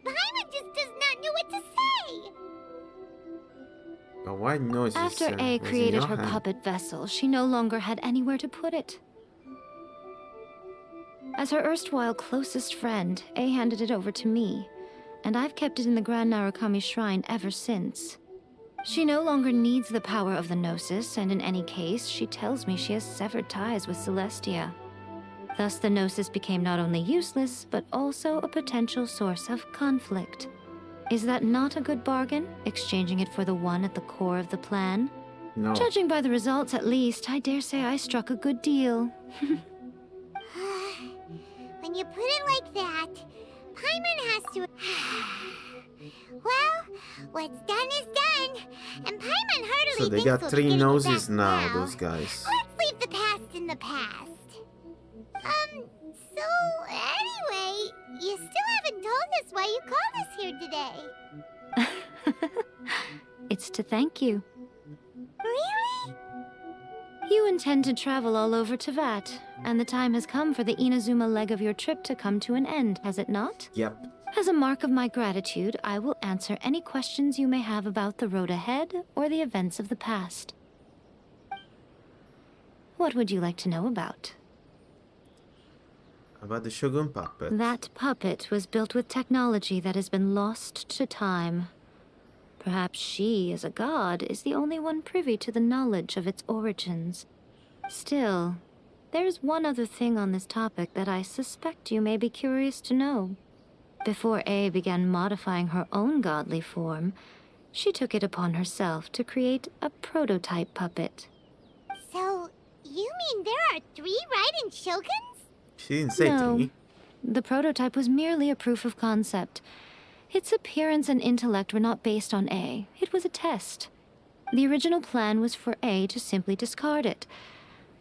C: Paimon just does not know what to say.
A: But why Gnosis?
B: After A
A: was in
B: created
A: your
B: her
A: hand?
B: puppet vessel, she no longer had anywhere to put it. As her erstwhile closest friend, A handed it over to me, and I've kept it in the Grand Narukami Shrine ever since. She no longer needs the power of the Gnosis, and in any case, she tells me she has severed ties with Celestia. Thus, the Gnosis became not only useless, but also a potential source of conflict. Is that not a good bargain, exchanging it for the one at the core of the plan?
A: No.
B: Judging by the results, at least, I dare say I struck a good deal.
C: When you put it like that, Paimon has to... Well, what's done is done, and Paimon heartily
A: So they
C: thinks
A: got
C: we'll
A: 3
C: be getting
A: noses
C: back
A: now, those guys.
C: Let's leave the past in the past. So anyway, you still haven't told us why you called us here today.
B: It's to thank you.
C: Really?
B: You intend to travel all over Teyvat, and the time has come for the Inazuma leg of your trip to come to an end, has it not?
A: Yep.
B: As a mark of my gratitude, I will answer any questions you may have about the road ahead or the events of the past. What would you like to know about?
A: About the Shogun puppet.
B: That puppet was built with technology that has been lost to time. Perhaps she, as a god, is the only one privy to the knowledge of its origins. Still, there's one other thing on this topic that I suspect you may be curious to know. Before A began modifying her own godly form, she took it upon herself to create a prototype puppet.
C: So, you mean there are 3 Raiden Shoguns?
A: She didn't say
B: No.
A: 3.
B: The prototype was merely a proof of concept. Its appearance and intellect were not based on A. It was a test. The original plan was for A to simply discard it.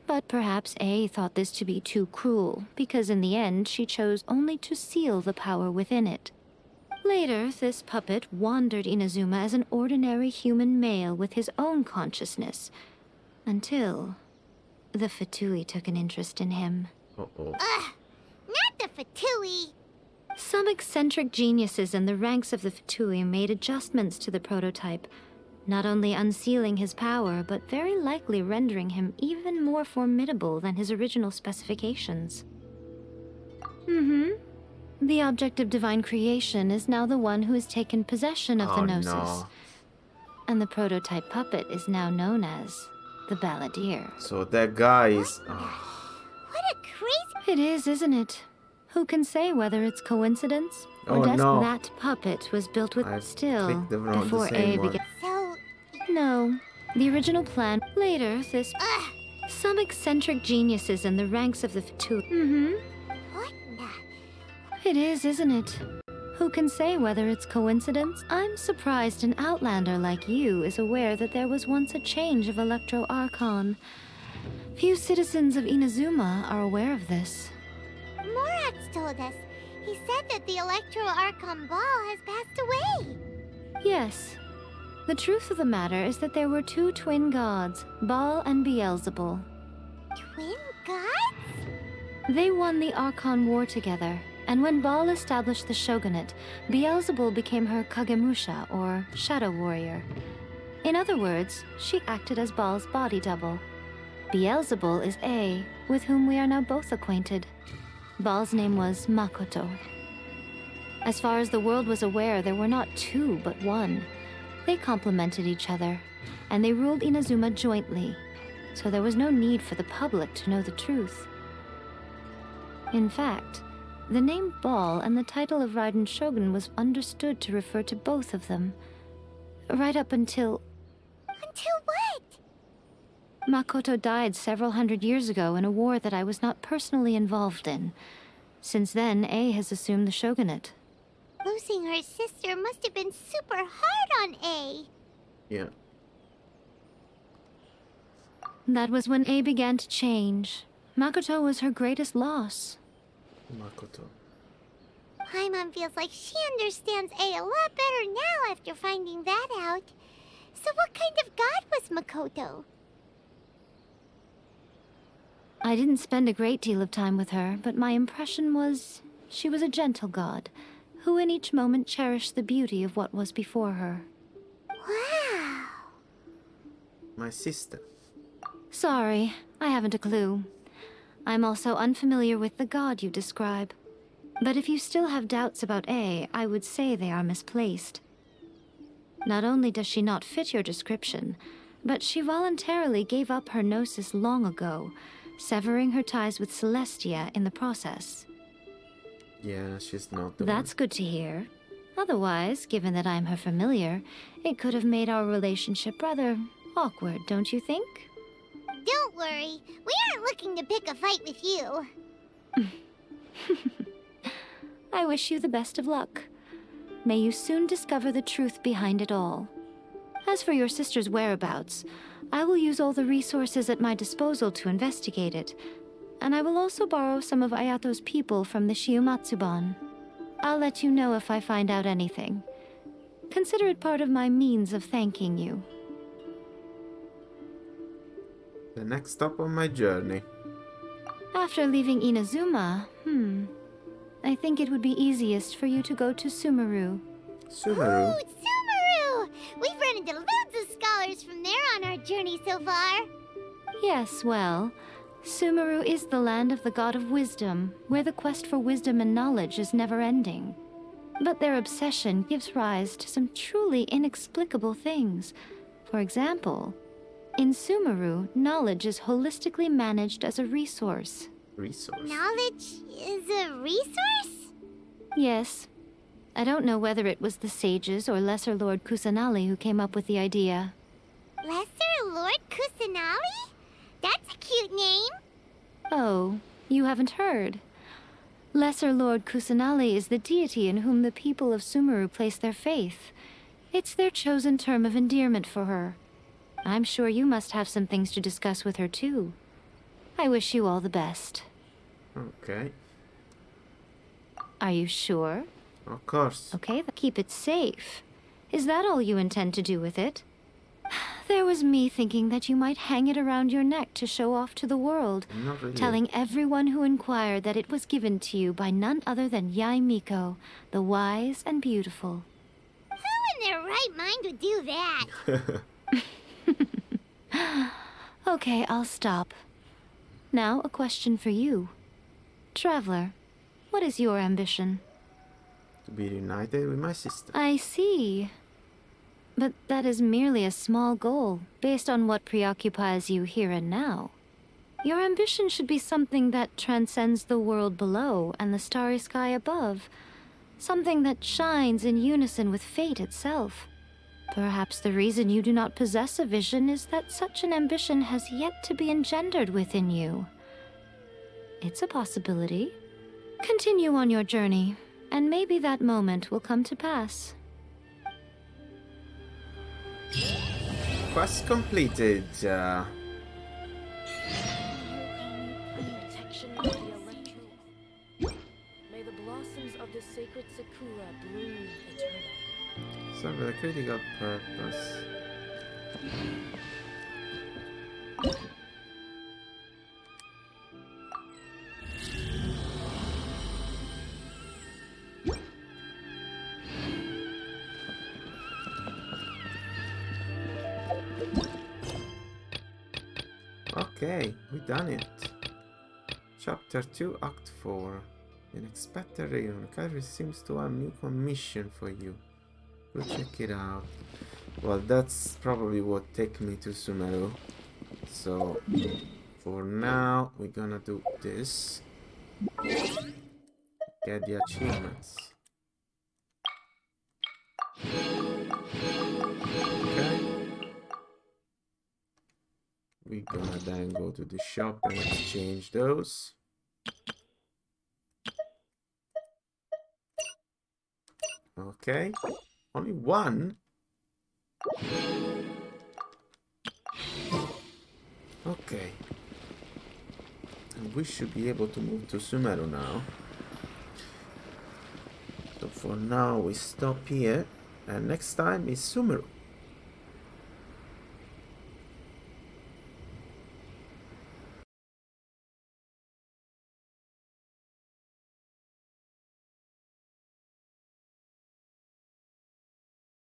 B: But perhaps A thought this to be too cruel, because in the end she chose only to seal the power within it. Later, this puppet wandered Inazuma as an ordinary human male with his own consciousness, until the Fatui took an interest in him.
A: Uh-oh.
C: Not the Fatui.
B: Some eccentric geniuses in the ranks of the Fatui made adjustments to the prototype, not only unsealing his power, but very likely rendering him even more formidable than his original specifications. The object of divine creation is now the one who has taken possession of the Gnosis.
A: No.
B: And the prototype puppet is now known as the Balladeer.
A: So that guy is...
C: What a crazy...
B: It is, isn't it? Who can say whether it's coincidence or
A: Oh,
B: just
A: no.
B: that puppet was built with still
A: clicked the wrong- the
B: before
A: same
B: A
A: one.
B: began.
C: So...
B: No, the original plan. Later, this some eccentric geniuses in the ranks of the Fatui.
C: What the...
B: It is, isn't it? Who can say whether it's coincidence? I'm surprised an outlander like you is aware that there was once a change of Electro Archon. Few citizens of Inazuma are aware of this.
C: Morax told us. He said that the Electro Archon Ball has passed away.
B: Yes. The truth of the matter is that there were two twin gods, Baal and Beelzebul.
C: Twin gods?
B: They won the Archon War together, and when Baal established the shogunate, Beelzebul became her Kagemusha, or shadow warrior. In other words, she acted as Baal's body double. Beelzebul is A, with whom we are now both acquainted. Baal's name was Makoto. As far as the world was aware, there were not two, but one. They complemented each other, and they ruled Inazuma jointly, so there was no need for the public to know the truth. In fact, the name Baal and the title of Raiden Shogun was understood to refer to both of them. Right up until...
C: Until what?
B: Makoto died several hundred years ago in a war that I was not personally involved in. Since then, A has assumed the shogunate.
C: Losing her sister must have been super hard on A.
A: Yeah.
B: That was when A began to change. Makoto was her greatest loss.
A: Makoto.
C: Paimon feels like she understands A a lot better now after finding that out. So what kind of god was Makoto?
B: I didn't spend a great deal of time with her, but my impression was she was a gentle god, who in each moment cherished the beauty of what was before her.
C: Wow.
A: My sister.
B: Sorry, I haven't a clue. I'm also unfamiliar with the god you describe. But if you still have doubts about A, I would say they are misplaced. Not only does she not fit your description, but she voluntarily gave up her gnosis long ago, severing her ties with Celestia in the process.
A: Yeah, she's not the
B: That's good to hear. Otherwise, given that I'm her familiar, it could have made our relationship rather awkward, don't you think?
C: Don't worry, we aren't looking to pick a fight with you.
B: I wish you the best of luck. May you soon discover the truth behind it all. As for your sister's whereabouts, I will use all the resources at my disposal to investigate it, and I will also borrow some of Ayato's people from the Shiumatsuban. I'll let you know if I find out anything. Consider it part of my means of thanking you.
A: The next stop on my journey.
B: After leaving Inazuma, I think it would be easiest for you to go to Sumeru.
A: Sumeru?
C: Ooh, Sumeru! We've run into loads of scholars from there on our journey so far.
B: Yes, well, Sumeru is the land of the god of wisdom, where the quest for wisdom and knowledge is never-ending. But their obsession gives rise to some truly inexplicable things. For example, in Sumeru, knowledge is holistically managed as a resource.
A: Resource?
C: Knowledge is a resource?
B: Yes. I don't know whether it was the sages or Lesser Lord Kusanali who came up with the idea.
C: Lesser Lord Kusanali? That's a cute name.
B: Oh, you haven't heard. Lesser Lord Kusanali is the deity in whom the people of Sumeru place their faith. It's their chosen term of endearment for her. I'm sure you must have some things to discuss with her too. I wish you all the best.
A: Okay.
B: Are you sure?
A: Of course.
B: Okay, keep it safe. Is that all you intend to do with it? There was me thinking that you might hang it around your neck to show off to the world,
A: Not really.
B: telling everyone who inquired that it was given to you by none other than Yae Miko, the wise and beautiful.
C: Who in their right mind would do that?
B: Okay, I'll stop. Now, a question for you. Traveler, what is your ambition?
A: To be reunited with my sister.
B: I see. But that is merely a small goal, based on what preoccupies you here and now. Your ambition should be something that transcends the world below and the starry sky above. Something that shines in unison with fate itself. Perhaps the reason you do not possess a vision is that such an ambition has yet to be engendered within you. It's a possibility. Continue on your journey, and maybe that moment will come to pass.
A: Quest completed.
H: May the blossoms of the sacred Sakura bloom eternal.
A: Serve a critical purpose. Okay, we done it. Chapter 2, Act 4. Unexpected reunion. Kyrie seems to have a new commission for you. Go check it out. Well, that's probably what take me to Sumeru. So, for now, we're gonna do this. Get the achievements. Okay. We're gonna then go to the shop and exchange those. Okay. Only one? Okay. And we should be able to move to Sumeru now. So for now we stop here. And next time is Sumeru.